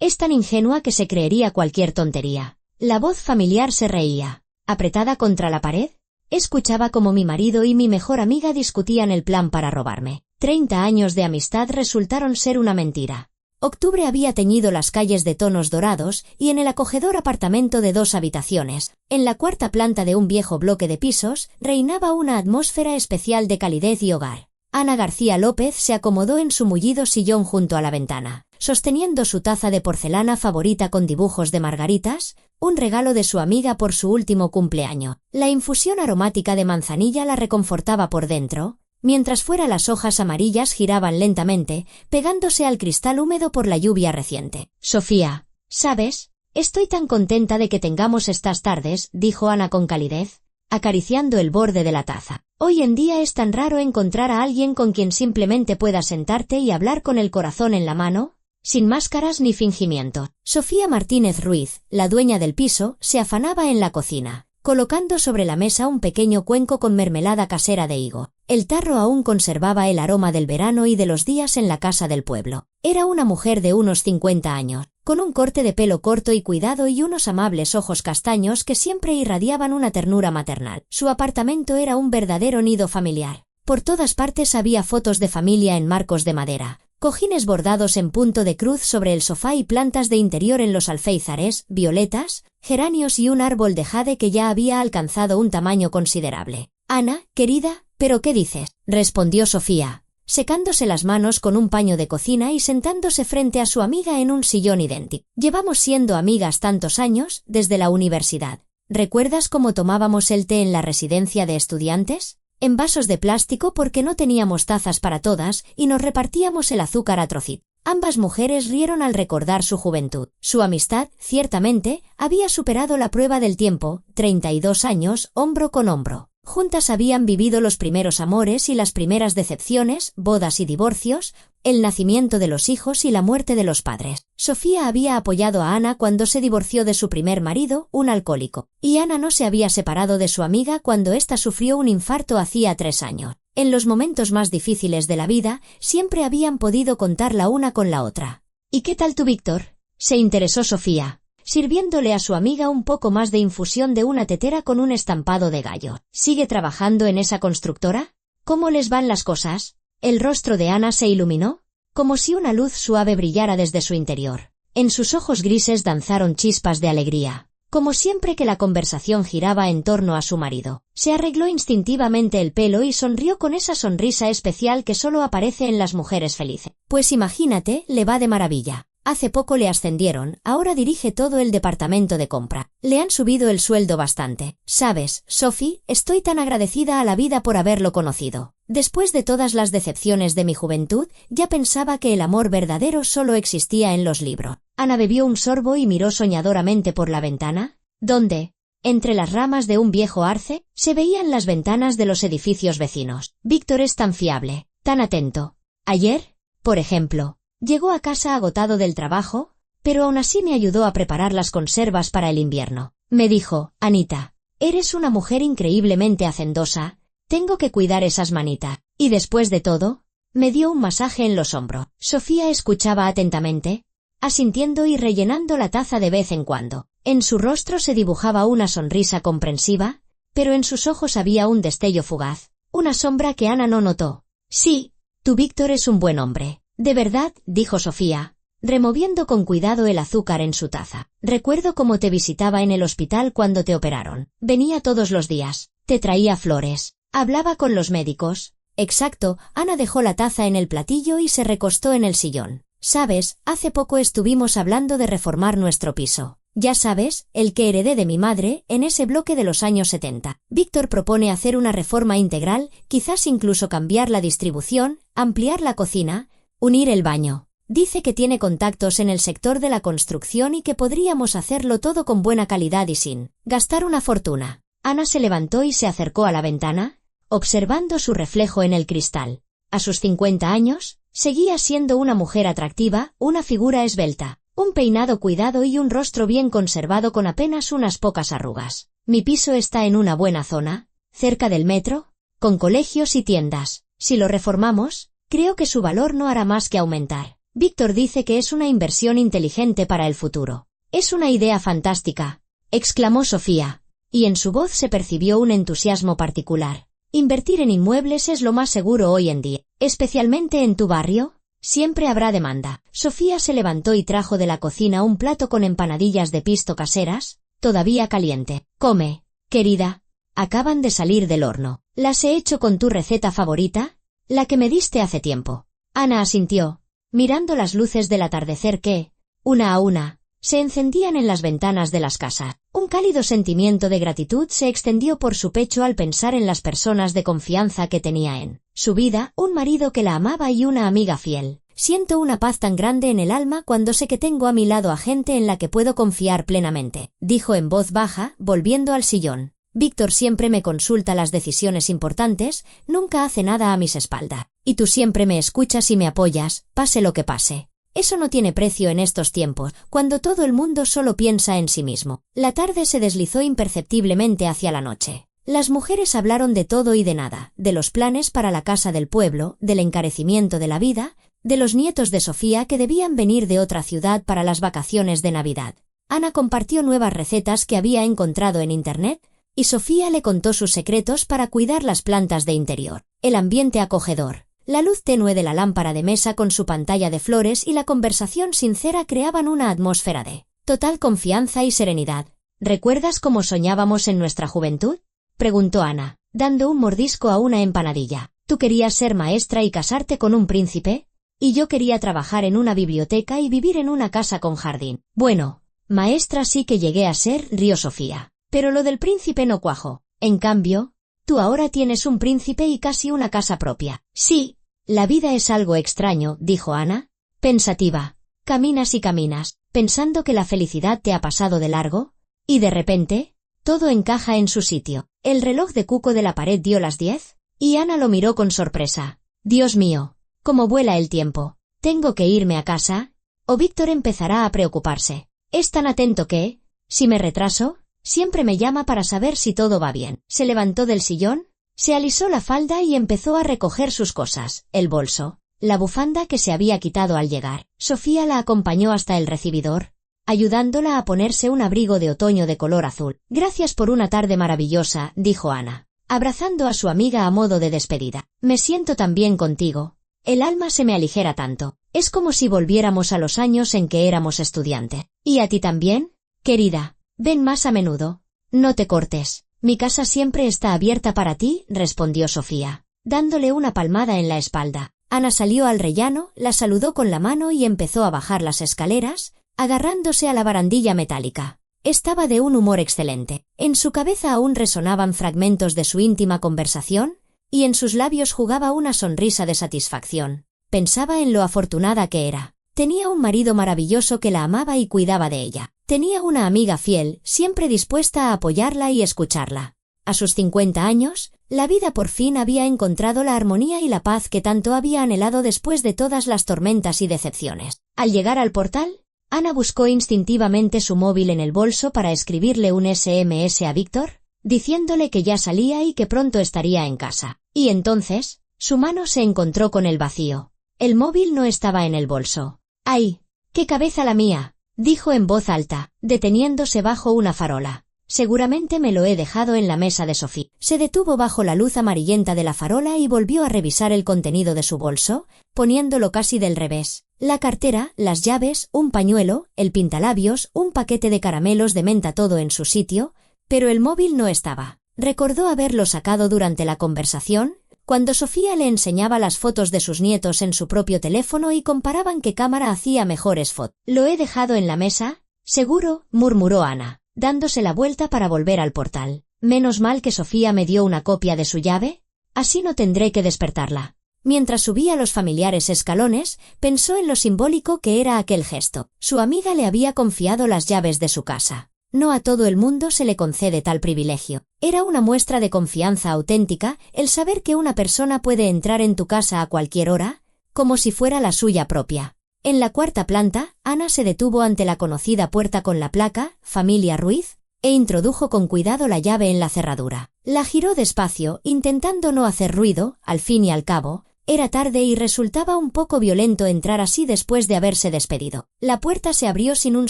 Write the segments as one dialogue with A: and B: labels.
A: Es tan ingenua que se creería cualquier tontería. La voz familiar se reía. ¿Apretada contra la pared? Escuchaba como mi marido y mi mejor amiga discutían el plan para robarme. 30 años de amistad resultaron ser una mentira. Octubre había teñido las calles de tonos dorados y en el acogedor apartamento de 2 habitaciones, en la 4ª planta de un viejo bloque de pisos, reinaba una atmósfera especial de calidez y hogar. Ana García López se acomodó en su mullido sillón junto a la ventana, sosteniendo su taza de porcelana favorita con dibujos de margaritas, un regalo de su amiga por su último cumpleaños. La infusión aromática de manzanilla la reconfortaba por dentro, mientras fuera las hojas amarillas giraban lentamente, pegándose al cristal húmedo por la lluvia reciente. Sofía, ¿sabes? Estoy tan contenta de que tengamos estas tardes, dijo Ana con calidez, acariciando el borde de la taza. Hoy en día es tan raro encontrar a alguien con quien simplemente puedas sentarte y hablar con el corazón en la mano, sin máscaras ni fingimiento. Sofía Martínez Ruiz, la dueña del piso, se afanaba en la cocina, colocando sobre la mesa un pequeño cuenco con mermelada casera de higo. El tarro aún conservaba el aroma del verano y de los días en la casa del pueblo. Era una mujer de unos 50 años, con un corte de pelo corto y cuidado y unos amables ojos castaños que siempre irradiaban una ternura maternal. Su apartamento era un verdadero nido familiar. Por todas partes había fotos de familia en marcos de madera, cojines bordados en punto de cruz sobre el sofá y plantas de interior en los alféizares, violetas, geranios y un árbol de jade que ya había alcanzado un tamaño considerable. «Ana, querida, ¿pero qué dices?», respondió Sofía, secándose las manos con un paño de cocina y sentándose frente a su amiga en un sillón idéntico. «Llevamos siendo amigas tantos años, desde la universidad. ¿Recuerdas cómo tomábamos el té en la residencia de estudiantes? En vasos de plástico porque no teníamos tazas para todas y nos repartíamos el azúcar a trocitos». Ambas mujeres rieron al recordar su juventud. Su amistad, ciertamente, había superado la prueba del tiempo, 32 años, hombro con hombro. Juntas habían vivido los primeros amores y las primeras decepciones, bodas y divorcios, el nacimiento de los hijos y la muerte de los padres. Sofía había apoyado a Ana cuando se divorció de su primer marido, un alcohólico, y Ana no se había separado de su amiga cuando ésta sufrió un infarto hacía 3 años. En los momentos más difíciles de la vida, siempre habían podido contar la una con la otra. «¿Y qué tal tú, Víctor?», se interesó Sofía, sirviéndole a su amiga un poco más de infusión de una tetera con un estampado de gallo. «¿Sigue trabajando en esa constructora? ¿Cómo les van las cosas?». El rostro de Ana se iluminó, como si una luz suave brillara desde su interior. En sus ojos grises danzaron chispas de alegría. Como siempre que la conversación giraba en torno a su marido, se arregló instintivamente el pelo y sonrió con esa sonrisa especial que solo aparece en las mujeres felices. «Pues imagínate, le va de maravilla. Hace poco le ascendieron, ahora dirige todo el departamento de compra. Le han subido el sueldo bastante. ¿Sabes, Sophie? Estoy tan agradecida a la vida por haberlo conocido. Después de todas las decepciones de mi juventud, ya pensaba que el amor verdadero solo existía en los libros». Ana bebió un sorbo y miró soñadoramente por la ventana, donde, entre las ramas de un viejo arce, se veían las ventanas de los edificios vecinos. «Víctor es tan fiable, tan atento. Ayer, por ejemplo, llegó a casa agotado del trabajo, pero aún así me ayudó a preparar las conservas para el invierno. Me dijo, Anita, eres una mujer increíblemente hacendosa, tengo que cuidar esas manitas. Y después de todo, me dio un masaje en los hombros». Sofía escuchaba atentamente, asintiendo y rellenando la taza de vez en cuando. En su rostro se dibujaba una sonrisa comprensiva, pero en sus ojos había un destello fugaz, una sombra que Ana no notó. «Sí, tu Víctor es un buen hombre. De verdad», dijo Sofía, removiendo con cuidado el azúcar en su taza. «Recuerdo cómo te visitaba en el hospital cuando te operaron. Venía todos los días, te traía flores, hablaba con los médicos». «Exacto». Ana dejó la taza en el platillo y se recostó en el sillón. «Sabes, hace poco estuvimos hablando de reformar nuestro piso. Ya sabes, el que heredé de mi madre, en ese bloque de los años 70. Víctor propone hacer una reforma integral, quizás incluso cambiar la distribución, ampliar la cocina, unir el baño. Dice que tiene contactos en el sector de la construcción y que podríamos hacerlo todo con buena calidad y sin gastar una fortuna». Ana se levantó y se acercó a la ventana, observando su reflejo en el cristal. A sus 50 años, seguía siendo una mujer atractiva, una figura esbelta, un peinado cuidado y un rostro bien conservado con apenas unas pocas arrugas. «Mi piso está en una buena zona, cerca del metro, con colegios y tiendas. Si lo reformamos, creo que su valor no hará más que aumentar. Víctor dice que es una inversión inteligente para el futuro. Es una idea fantástica, exclamó Sofía, y en su voz se percibió un entusiasmo particular. Invertir en inmuebles es lo más seguro hoy en día, especialmente en tu barrio. Siempre habrá demanda. Sofía se levantó y trajo de la cocina un plato con empanadillas de pisto caseras, todavía caliente. Come, querida. Acaban de salir del horno. ¿Las he hecho con tu receta favorita? La que me diste hace tiempo. Ana asintió, mirando las luces del atardecer que, una a una, se encendían en las ventanas de las casas. Un cálido sentimiento de gratitud se extendió por su pecho al pensar en las personas de confianza que tenía en su vida, un marido que la amaba y una amiga fiel. Siento una paz tan grande en el alma cuando sé que tengo a mi lado a gente en la que puedo confiar plenamente, dijo en voz baja, volviendo al sillón. Víctor siempre me consulta las decisiones importantes, nunca hace nada a mis espaldas. Y tú siempre me escuchas y me apoyas, pase lo que pase. Eso no tiene precio en estos tiempos, cuando todo el mundo solo piensa en sí mismo. La tarde se deslizó imperceptiblemente hacia la noche. Las mujeres hablaron de todo y de nada, de los planes para la casa del pueblo, del encarecimiento de la vida, de los nietos de Sofía que debían venir de otra ciudad para las vacaciones de Navidad. Ana compartió nuevas recetas que había encontrado en Internet, y Sofía le contó sus secretos para cuidar las plantas de interior. El ambiente acogedor, la luz tenue de la lámpara de mesa con su pantalla de flores y la conversación sincera creaban una atmósfera de total confianza y serenidad. ¿Recuerdas cómo soñábamos en nuestra juventud?, preguntó Ana, dando un mordisco a una empanadilla. ¿Tú querías ser maestra y casarte con un príncipe? Y yo quería trabajar en una biblioteca y vivir en una casa con jardín. Bueno, maestra sí que llegué a ser, rió Sofía. Pero lo del príncipe no cuajó. En cambio, tú ahora tienes un príncipe y casi una casa propia. Sí, la vida es algo extraño, dijo Ana, pensativa. Caminas y caminas, pensando que la felicidad te ha pasado de largo, y de repente, todo encaja en su sitio. El reloj de cuco de la pared dio las 10, y Ana lo miró con sorpresa. Dios mío, cómo vuela el tiempo. ¿Tengo que irme a casa? O Víctor empezará a preocuparse. Es tan atento que, si me retraso, siempre me llama para saber si todo va bien. Se levantó del sillón, se alisó la falda y empezó a recoger sus cosas, el bolso, la bufanda que se había quitado al llegar. Sofía la acompañó hasta el recibidor, ayudándola a ponerse un abrigo de otoño de color azul. Gracias por una tarde maravillosa, dijo Ana, abrazando a su amiga a modo de despedida. Me siento tan bien contigo. El alma se me aligera tanto. Es como si volviéramos a los años en que éramos estudiantes. ¿Y a ti también, querida? Ven más a menudo. No te cortes. Mi casa siempre está abierta para ti, respondió Sofía, dándole una palmada en la espalda. Ana salió al rellano, la saludó con la mano y empezó a bajar las escaleras, agarrándose a la barandilla metálica. Estaba de un humor excelente. En su cabeza aún resonaban fragmentos de su íntima conversación, y en sus labios jugaba una sonrisa de satisfacción. Pensaba en lo afortunada que era. Tenía un marido maravilloso que la amaba y cuidaba de ella. Tenía una amiga fiel, siempre dispuesta a apoyarla y escucharla. A sus 50 años, la vida por fin había encontrado la armonía y la paz que tanto había anhelado después de todas las tormentas y decepciones. Al llegar al portal, Ana buscó instintivamente su móvil en el bolso para escribirle un SMS a Víctor, diciéndole que ya salía y que pronto estaría en casa. Y entonces, su mano se encontró con el vacío. El móvil no estaba en el bolso. ¡Ay! ¡Qué cabeza la mía!, dijo en voz alta, deteniéndose bajo una farola. Seguramente me lo he dejado en la mesa de Sofía. Se detuvo bajo la luz amarillenta de la farola y volvió a revisar el contenido de su bolso, poniéndolo casi del revés. La cartera, las llaves, un pañuelo, el pintalabios, un paquete de caramelos de menta, todo en su sitio, pero el móvil no estaba. Recordó haberlo sacado durante la conversación, cuando Sofía le enseñaba las fotos de sus nietos en su propio teléfono y comparaban qué cámara hacía mejores fotos. ¿Lo he dejado en la mesa? Seguro, murmuró Ana, dándose la vuelta para volver al portal. Menos mal que Sofía me dio una copia de su llave, así no tendré que despertarla. Mientras subía los familiares escalones, pensó en lo simbólico que era aquel gesto. Su amiga le había confiado las llaves de su casa. No a todo el mundo se le concede tal privilegio. Era una muestra de confianza auténtica el saber que una persona puede entrar en tu casa a cualquier hora, como si fuera la suya propia. En la 4ª planta, Ana se detuvo ante la conocida puerta con la placa «Familia Ruiz» e introdujo con cuidado la llave en la cerradura. La giró despacio, intentando no hacer ruido. Al fin y al cabo, Era tarde y resultaba un poco violento entrar así después de haberse despedido. La puerta se abrió sin un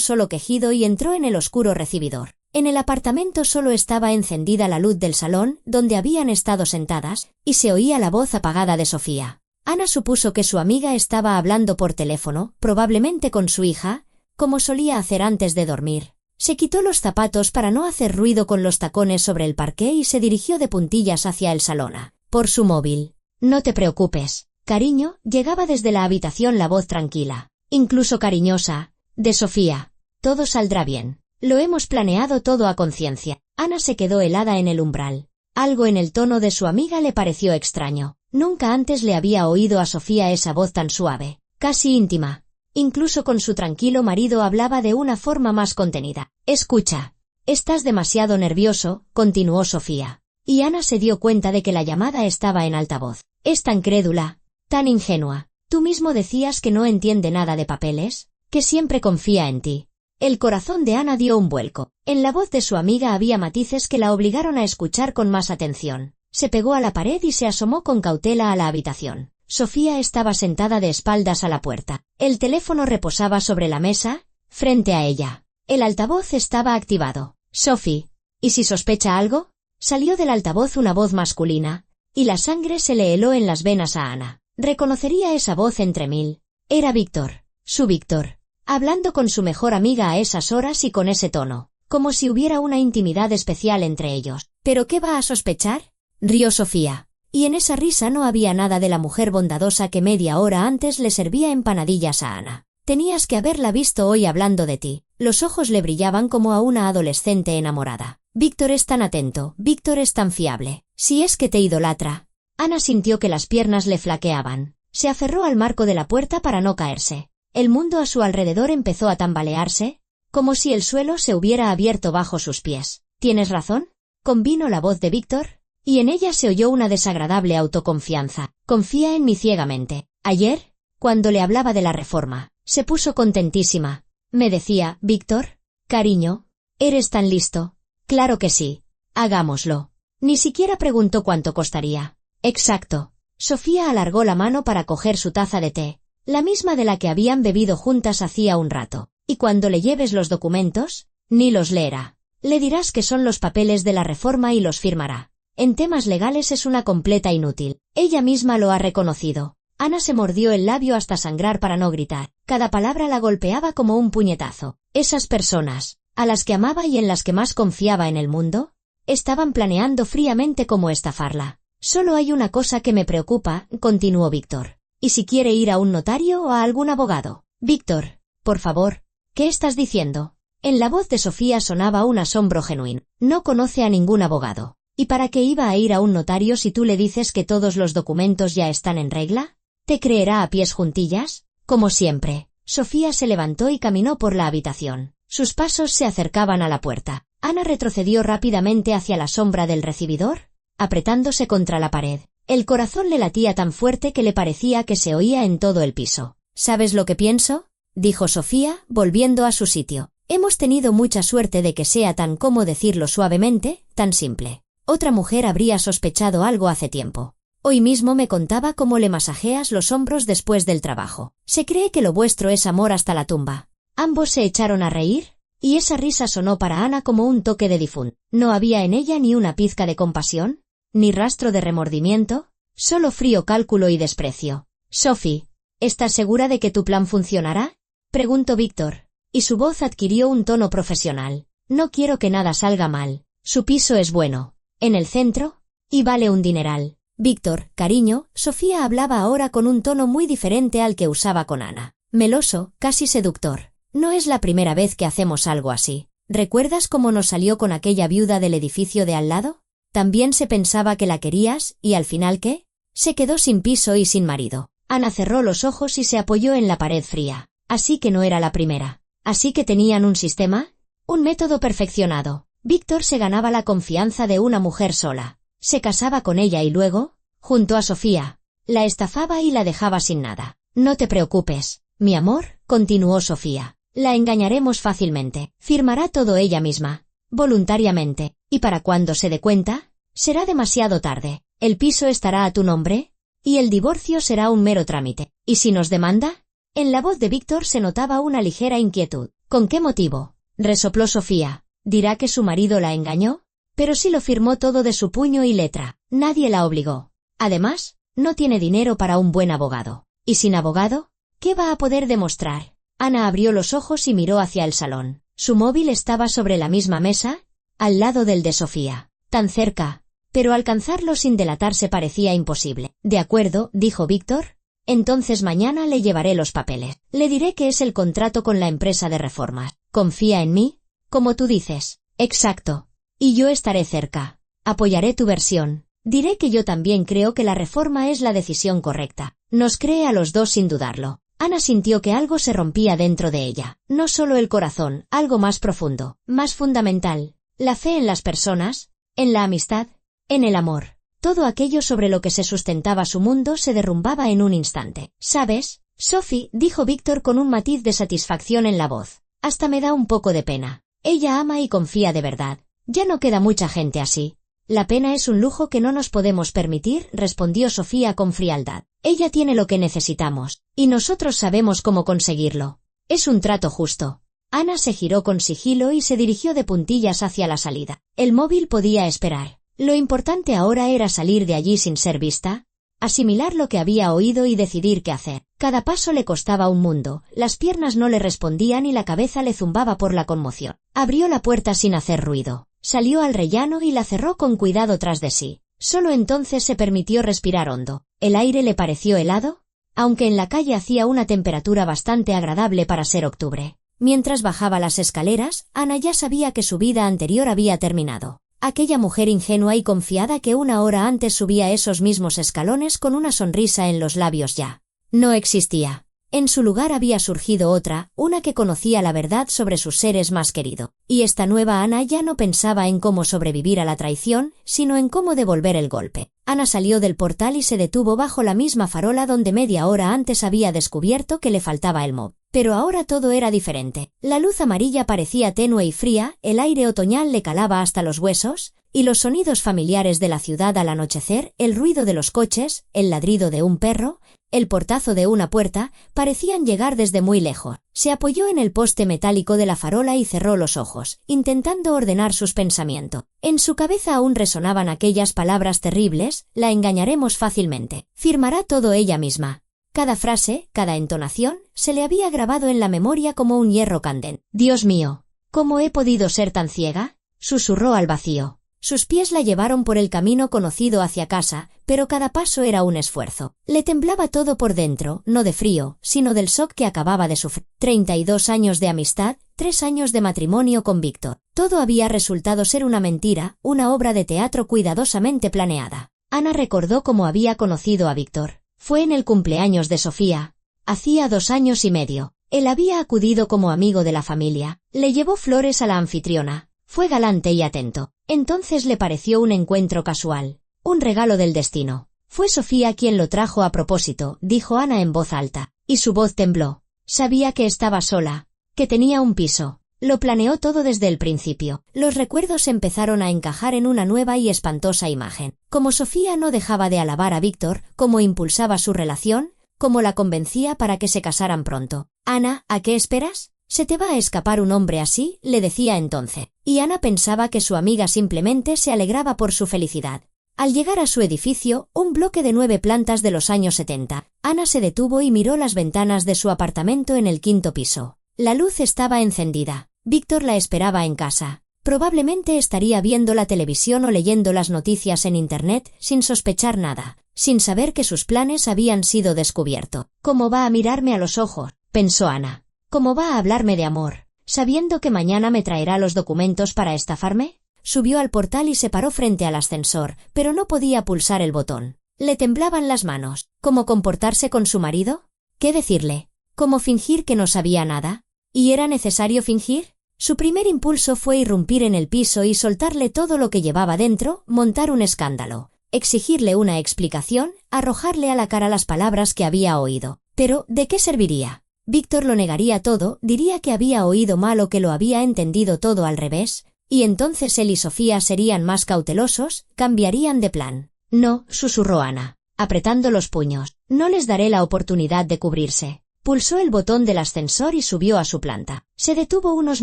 A: solo quejido y entró en el oscuro recibidor. En el apartamento solo estaba encendida la luz del salón, donde habían estado sentadas, y se oía la voz apagada de Sofía. Ana supuso que su amiga estaba hablando por teléfono, probablemente con su hija, como solía hacer antes de dormir. Se quitó los zapatos para no hacer ruido con los tacones sobre el parqué y se dirigió de puntillas hacia el salón. Por su móvil. «No te preocupes, cariño», llegaba desde la habitación la voz tranquila, incluso cariñosa, de Sofía. «Todo saldrá bien. Lo hemos planeado todo a conciencia». Ana se quedó helada en el umbral. Algo en el tono de su amiga le pareció extraño. Nunca antes le había oído a Sofía esa voz tan suave, casi íntima. Incluso con su tranquilo marido hablaba de una forma más contenida. «Escucha. Estás demasiado nervioso», continuó Sofía. Y Ana se dio cuenta de que la llamada estaba en altavoz. «Es tan crédula, tan ingenua. Tú mismo decías que no entiende nada de papeles, que siempre confía en ti». El corazón de Ana dio un vuelco. En la voz de su amiga había matices que la obligaron a escuchar con más atención. Se pegó a la pared y se asomó con cautela a la habitación. Sofía estaba sentada de espaldas a la puerta. El teléfono reposaba sobre la mesa, frente a ella. El altavoz estaba activado. «Sophie, ¿y si sospecha algo?». Salió del altavoz una voz masculina, y la sangre se le heló en las venas a Ana. Reconocería esa voz entre mil. Era Víctor, su Víctor, hablando con su mejor amiga a esas horas y con ese tono, como si hubiera una intimidad especial entre ellos. «¿Pero qué va a sospechar?», rió Sofía. Y en esa risa no había nada de la mujer bondadosa que media hora antes le servía empanadillas a Ana. «Tenías que haberla visto hoy hablando de ti». Los ojos le brillaban como a una adolescente enamorada. «Víctor es tan atento, Víctor es tan fiable. Si es que te idolatra». Ana sintió que las piernas le flaqueaban. Se aferró al marco de la puerta para no caerse. El mundo a su alrededor empezó a tambalearse, como si el suelo se hubiera abierto bajo sus pies. «¿Tienes razón?», convino la voz de Víctor, y en ella se oyó una desagradable autoconfianza. «Confía en mí ciegamente. Ayer, cuando le hablaba de la reforma, se puso contentísima. Me decía, Víctor, cariño, eres tan listo». «Claro que sí. Hagámoslo». Ni siquiera preguntó cuánto costaría. «Exacto». Sofía alargó la mano para coger su taza de té, la misma de la que habían bebido juntas hacía un rato. «Y cuando le lleves los documentos, ni los leerá. Le dirás que son los papeles de la reforma y los firmará. En temas legales es una completa inútil». Ella misma lo ha reconocido. Ana se mordió el labio hasta sangrar para no gritar. Cada palabra la golpeaba como un puñetazo. Esas personas, a las que amaba y en las que más confiaba en el mundo, estaban planeando fríamente cómo estafarla. «Solo hay una cosa que me preocupa», continuó Víctor. «¿Y si quiere ir a un notario o a algún abogado?» «Víctor, por favor, ¿qué estás diciendo?». En la voz de Sofía sonaba un asombro genuino. «No conoce a ningún abogado. ¿Y para qué iba a ir a un notario si tú le dices que todos los documentos ya están en regla? ¿Te creerá a pies juntillas?». Como siempre, Sofía se levantó y caminó por la habitación. Sus pasos se acercaban a la puerta. Ana retrocedió rápidamente hacia la sombra del recibidor, apretándose contra la pared. El corazón le latía tan fuerte que le parecía que se oía en todo el piso. «¿Sabes lo que pienso?», dijo Sofía, volviendo a su sitio. «Hemos tenido mucha suerte de que sea tan, como decirlo suavemente, tan simple. Otra mujer habría sospechado algo hace tiempo. Hoy mismo me contaba cómo le masajeas los hombros después del trabajo. Se cree que lo vuestro es amor hasta la tumba». Ambos se echaron a reír, y esa risa sonó para Ana como un toque de difunto. No había en ella ni una pizca de compasión, ni rastro de remordimiento, solo frío cálculo y desprecio. «Sophie, ¿estás segura de que tu plan funcionará?», preguntó Víctor, y su voz adquirió un tono profesional. «No quiero que nada salga mal. Su piso es bueno, en el centro, y vale un dineral». «Víctor, cariño», Sofía hablaba ahora con un tono muy diferente al que usaba con Ana. Meloso, casi seductor. «No es la primera vez que hacemos algo así. ¿Recuerdas cómo nos salió con aquella viuda del edificio de al lado? También se pensaba que la querías, ¿y al final qué? Se quedó sin piso y sin marido». Ana cerró los ojos y se apoyó en la pared fría. Así que no era la primera. Así que tenían un sistema, un método perfeccionado. Víctor se ganaba la confianza de una mujer sola. Se casaba con ella y luego, junto a Sofía, la estafaba y la dejaba sin nada. «No te preocupes, mi amor», continuó Sofía. «La engañaremos fácilmente. Firmará todo ella misma, voluntariamente, y para cuando se dé cuenta, será demasiado tarde. El piso estará a tu nombre, Y el divorcio será un mero trámite. ¿Y si nos demanda? En la voz de Víctor se notaba una ligera inquietud. ¿Con qué motivo? Resopló Sofía. ¿Dirá que su marido la engañó? Pero si lo firmó todo de su puño y letra. Nadie la obligó. Además, no tiene dinero para un buen abogado. ¿Y sin abogado? ¿Qué va a poder demostrar? Ana abrió los ojos y miró hacia el salón. Su móvil estaba sobre la misma mesa, al lado del de Sofía. Tan cerca, pero alcanzarlo sin delatarse parecía imposible. De acuerdo, dijo Víctor. Entonces mañana le llevaré los papeles. Le diré que es el contrato con la empresa de reformas. ¿Confía en mí? Como tú dices. Exacto. Y yo estaré cerca. Apoyaré tu versión. Diré que yo también creo que la reforma es la decisión correcta. Nos cree a los dos sin dudarlo. Ana sintió que algo se rompía dentro de ella. No solo el corazón, algo más profundo, más fundamental. La fe en las personas, en la amistad, en el amor. Todo aquello sobre lo que se sustentaba su mundo se derrumbaba en un instante. ¿Sabes, Sophie?, dijo Víctor con un matiz de satisfacción en la voz. Hasta me da un poco de pena. Ella ama y confía de verdad. Ya no queda mucha gente así. La pena es un lujo que no nos podemos permitir, respondió Sofía con frialdad. Ella tiene lo que necesitamos, y nosotros sabemos cómo conseguirlo. Es un trato justo. Ana se giró con sigilo y se dirigió de puntillas hacia la salida. El móvil podía esperar. Lo importante ahora era salir de allí sin ser vista, asimilar lo que había oído y decidir qué hacer. Cada paso le costaba un mundo, las piernas no le respondían y la cabeza le zumbaba por la conmoción. Abrió la puerta sin hacer ruido, salió al rellano y la cerró con cuidado tras de sí. Solo entonces se permitió respirar hondo. El aire le pareció helado, aunque en la calle hacía una temperatura bastante agradable para ser octubre. Mientras bajaba las escaleras, Ana ya sabía que su vida anterior había terminado. Aquella mujer ingenua y confiada que una hora antes subía esos mismos escalones con una sonrisa en los labios ya no existía. En su lugar había surgido otra, una que conocía la verdad sobre sus seres más queridos. Y esta nueva Ana ya no pensaba en cómo sobrevivir a la traición, sino en cómo devolver el golpe. Ana salió del portal y se detuvo bajo la misma farola donde media hora antes había descubierto que le faltaba el móvil. Pero ahora todo era diferente. La luz amarilla parecía tenue y fría, el aire otoñal le calaba hasta los huesos, y los sonidos familiares de la ciudad al anochecer, el ruido de los coches, el ladrido de un perro, el portazo de una puerta, parecían llegar desde muy lejos. Se apoyó en el poste metálico de la farola y cerró los ojos, intentando ordenar sus pensamientos. En su cabeza aún resonaban aquellas palabras terribles: la engañaremos fácilmente. Firmará todo ella misma. Cada frase, cada entonación, se le había grabado en la memoria como un hierro candente. «Dios mío, ¿cómo he podido ser tan ciega?», susurró al vacío. Sus pies la llevaron por el camino conocido hacia casa, pero cada paso era un esfuerzo. Le temblaba todo por dentro, no de frío, sino del shock que acababa de sufrir. 32 años de amistad, 3 años de matrimonio con Víctor. Todo había resultado ser una mentira, una obra de teatro cuidadosamente planeada. Ana recordó cómo había conocido a Víctor. Fue en el cumpleaños de Sofía. Hacía 2 años y medio. Él había acudido como amigo de la familia. Le llevó flores a la anfitriona. Fue galante y atento. Entonces le pareció un encuentro casual. Un regalo del destino. Fue Sofía quien lo trajo a propósito, dijo Ana en voz alta. Y su voz tembló. Sabía que estaba sola. Que tenía un piso. Lo planeó todo desde el principio. Los recuerdos empezaron a encajar en una nueva y espantosa imagen. Como Sofía no dejaba de alabar a Víctor, cómo impulsaba su relación, cómo la convencía para que se casaran pronto. «Ana, ¿a qué esperas? Se te va a escapar un hombre así», le decía entonces. Y Ana pensaba que su amiga simplemente se alegraba por su felicidad. Al llegar a su edificio, un bloque de 9 plantas de los años 70, Ana se detuvo y miró las ventanas de su apartamento en el 5º piso. La luz estaba encendida. Víctor la esperaba en casa. Probablemente estaría viendo la televisión o leyendo las noticias en Internet, sin sospechar nada, sin saber que sus planes habían sido descubiertos. «¿Cómo va a mirarme a los ojos?», pensó Ana. «¿Cómo va a hablarme de amor, sabiendo que mañana me traerá los documentos para estafarme?». Subió al portal y se paró frente al ascensor, pero no podía pulsar el botón. Le temblaban las manos. ¿Cómo comportarse con su marido? ¿Qué decirle? ¿Cómo fingir que no sabía nada? ¿Y era necesario fingir? Su primer impulso fue irrumpir en el piso y soltarle todo lo que llevaba dentro, montar un escándalo, exigirle una explicación, arrojarle a la cara las palabras que había oído. Pero, ¿de qué serviría? Víctor lo negaría todo, diría que había oído mal o que lo había entendido todo al revés, y entonces él y Sofía serían más cautelosos, cambiarían de plan. «No», susurró Ana. apretando los puños. No les daré la oportunidad de cubrirse. Pulsó el botón del ascensor y subió a su planta. Se detuvo unos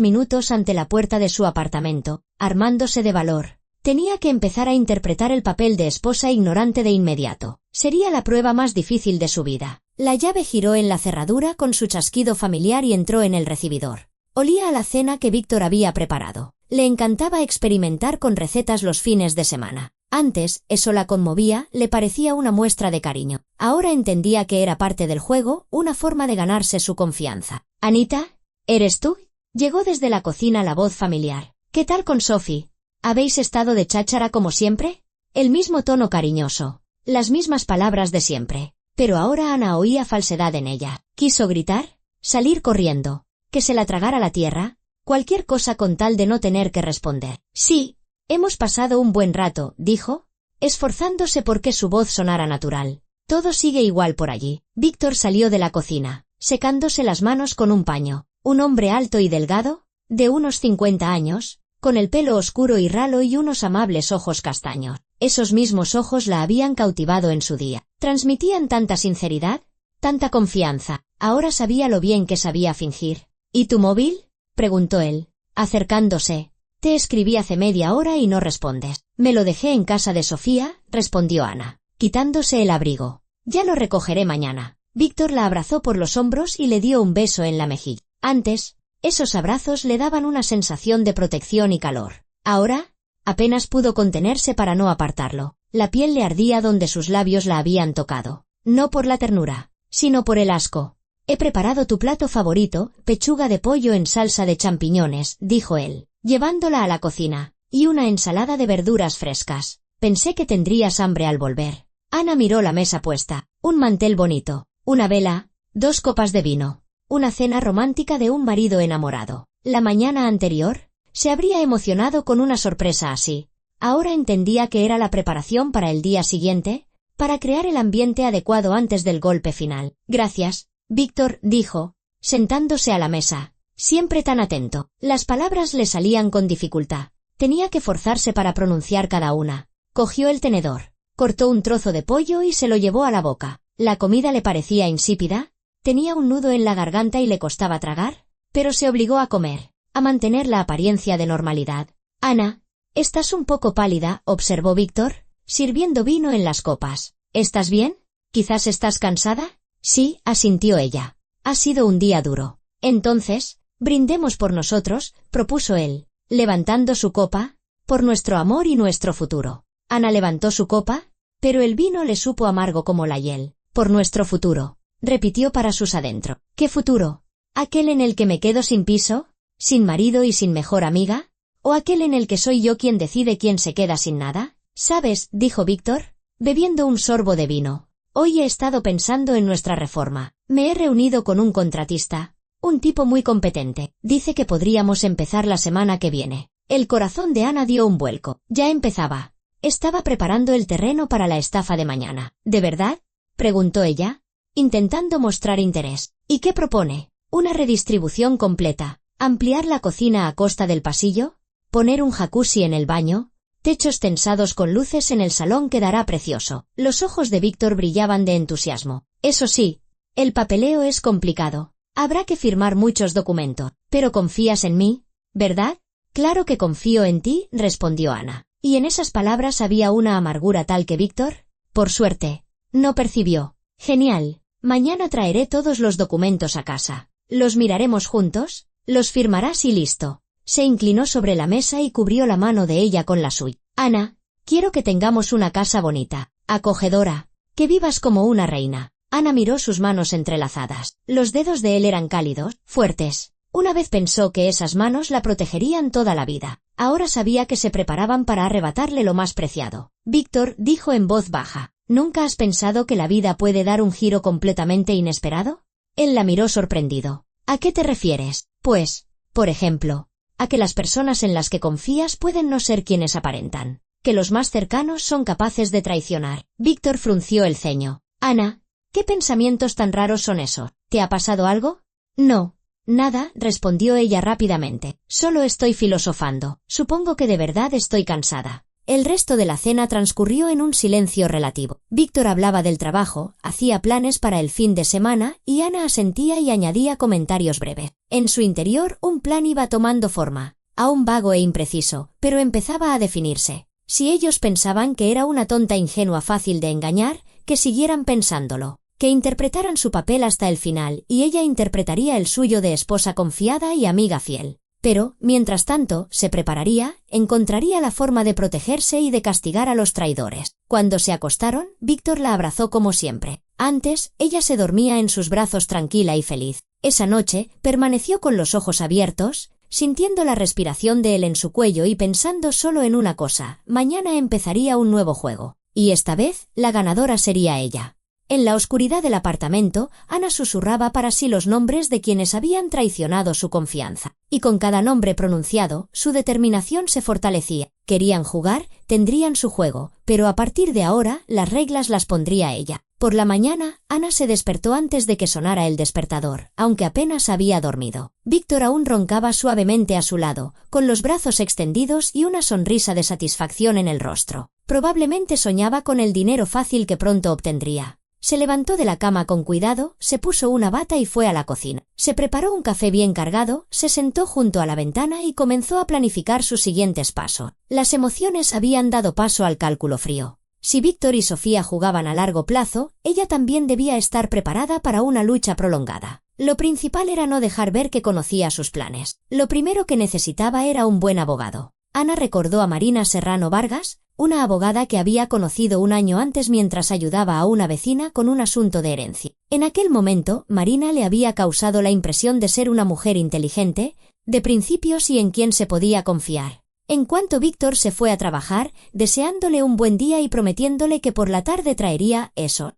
A: minutos ante la puerta de su apartamento, armándose de valor. Tenía que empezar a interpretar el papel de esposa ignorante de inmediato. Sería la prueba más difícil de su vida. La llave giró en la cerradura con su chasquido familiar y entró en el recibidor. Olía a la cena que Víctor había preparado. Le encantaba experimentar con recetas los fines de semana. Antes, eso la conmovía, le parecía una muestra de cariño. Ahora entendía que era parte del juego, una forma de ganarse su confianza. «Anita, ¿eres tú?». Llegó desde la cocina la voz familiar. «¿Qué tal con Sophie? ¿Habéis estado de cháchara como siempre?». El mismo tono cariñoso. Las mismas palabras de siempre. Pero ahora Ana oía falsedad en ella. Quiso gritar, salir corriendo, que se la tragara la tierra, cualquier cosa con tal de no tener que responder. «Sí, hemos pasado un buen rato», dijo, esforzándose porque su voz sonara natural. «Todo sigue igual por allí». Víctor salió de la cocina, secándose las manos con un paño. Un hombre alto y delgado, de unos 50 años, con el pelo oscuro y ralo y unos amables ojos castaños. Esos mismos ojos la habían cautivado en su día. Transmitían tanta sinceridad, tanta confianza. Ahora sabía lo bien que sabía fingir. «¿Y tu móvil?», preguntó él, acercándose. «Te escribí hace media hora y no respondes». «Me lo dejé en casa de Sofía», respondió Ana, quitándose el abrigo. «Ya lo recogeré mañana». Víctor la abrazó por los hombros y le dio un beso en la mejilla. Antes, esos abrazos le daban una sensación de protección y calor. Ahora, apenas pudo contenerse para no apartarlo. La piel le ardía donde sus labios la habían tocado. No por la ternura, sino por el asco. «He preparado tu plato favorito, pechuga de pollo en salsa de champiñones», dijo él, llevándola a la cocina, «y una ensalada de verduras frescas. Pensé que tendrías hambre al volver». Ana miró la mesa puesta, un mantel bonito, una vela, 2 copas de vino, una cena romántica de un marido enamorado. La mañana anterior, se habría emocionado con una sorpresa así. Ahora entendía que era la preparación para el día siguiente, para crear el ambiente adecuado antes del golpe final. «Gracias, Víctor», dijo, sentándose a la mesa. Siempre tan atento. Las palabras le salían con dificultad. Tenía que forzarse para pronunciar cada una. Cogió el tenedor, cortó un trozo de pollo y se lo llevó a la boca. La comida le parecía insípida, tenía un nudo en la garganta y le costaba tragar, pero se obligó a comer, a mantener la apariencia de normalidad. «Ana, estás un poco pálida», observó Víctor, sirviendo vino en las copas. «¿Estás bien? ¿Quizás estás cansada?». «Sí», asintió ella. «Ha sido un día duro». «Entonces, brindemos por nosotros», propuso él, levantando su copa, «por nuestro amor y nuestro futuro». Ana levantó su copa, pero el vino le supo amargo como la hiel. «Por nuestro futuro», repitió para sus adentro. «¿Qué futuro? ¿Aquel en el que me quedo sin piso, sin marido y sin mejor amiga? ¿O aquel en el que soy yo quien decide quién se queda sin nada?». «¿Sabes?», dijo Víctor, bebiendo un sorbo de vino. «Hoy he estado pensando en nuestra reforma. Me he reunido con un contratista, un tipo muy competente. Dice que podríamos empezar la semana que viene». El corazón de Ana dio un vuelco. Ya empezaba. Estaba preparando el terreno para la estafa de mañana. «¿De verdad?», preguntó ella, intentando mostrar interés. «¿Y qué propone?». «Una redistribución completa. Ampliar la cocina a costa del pasillo, poner un jacuzzi en el baño, techos tensados con luces en el salón quedará precioso». Los ojos de Víctor brillaban de entusiasmo. «Eso sí, el papeleo es complicado. Habrá que firmar muchos documentos. Pero confías en mí, ¿verdad?». «Claro que confío en ti», respondió Ana. Y en esas palabras había una amargura tal que Víctor, por suerte, no percibió. «Genial. Mañana traeré todos los documentos a casa. Los miraremos juntos, los firmarás y listo». Se inclinó sobre la mesa y cubrió la mano de ella con la suya. «Ana, quiero que tengamos una casa bonita, acogedora, que vivas como una reina». Ana miró sus manos entrelazadas. Los dedos de él eran cálidos, fuertes. Una vez pensó que esas manos la protegerían toda la vida. Ahora sabía que se preparaban para arrebatarle lo más preciado. «Víctor», dijo en voz baja, «¿nunca has pensado que la vida puede dar un giro completamente inesperado?». Él la miró sorprendido. «¿A qué te refieres?». «Pues, por ejemplo, a que las personas en las que confías pueden no ser quienes aparentan, que los más cercanos son capaces de traicionar». Víctor frunció el ceño. «Ana, ¿qué pensamientos tan raros son esos? ¿Te ha pasado algo?». «No, nada», respondió ella rápidamente. «Solo estoy filosofando. Supongo que de verdad estoy cansada». El resto de la cena transcurrió en un silencio relativo. Víctor hablaba del trabajo, hacía planes para el fin de semana y Ana asentía y añadía comentarios breves. En su interior un plan iba tomando forma, aún vago e impreciso, pero empezaba a definirse. Si ellos pensaban que era una tonta ingenua fácil de engañar, que siguieran pensándolo, que interpretaran su papel hasta el final y ella interpretaría el suyo de esposa confiada y amiga fiel. Pero, mientras tanto, se prepararía, encontraría la forma de protegerse y de castigar a los traidores. Cuando se acostaron, Víctor la abrazó como siempre. Antes, ella se dormía en sus brazos tranquila y feliz. Esa noche, permaneció con los ojos abiertos, sintiendo la respiración de él en su cuello y pensando solo en una cosa: mañana empezaría un nuevo juego. Y esta vez, la ganadora sería ella. En la oscuridad del apartamento, Ana susurraba para sí los nombres de quienes habían traicionado su confianza. Y con cada nombre pronunciado, su determinación se fortalecía. Querían jugar, tendrían su juego, pero a partir de ahora, las reglas las pondría ella. Por la mañana, Ana se despertó antes de que sonara el despertador, aunque apenas había dormido. Víctor aún roncaba suavemente a su lado, con los brazos extendidos y una sonrisa de satisfacción en el rostro. Probablemente soñaba con el dinero fácil que pronto obtendría. Se levantó de la cama con cuidado, se puso una bata y fue a la cocina. Se preparó un café bien cargado, se sentó junto a la ventana y comenzó a planificar sus siguientes pasos. Las emociones habían dado paso al cálculo frío. Si Víctor y Sofía jugaban a largo plazo, ella también debía estar preparada para una lucha prolongada. Lo principal era no dejar ver que conocía sus planes. Lo primero que necesitaba era un buen abogado. Ana recordó a Marina Serrano Vargas, una abogada que había conocido un año antes mientras ayudaba a una vecina con un asunto de herencia. En aquel momento, Marina le había causado la impresión de ser una mujer inteligente, de principios y en quien se podía confiar. En cuanto Víctor se fue a trabajar, deseándole un buen día y prometiéndole que por la tarde traería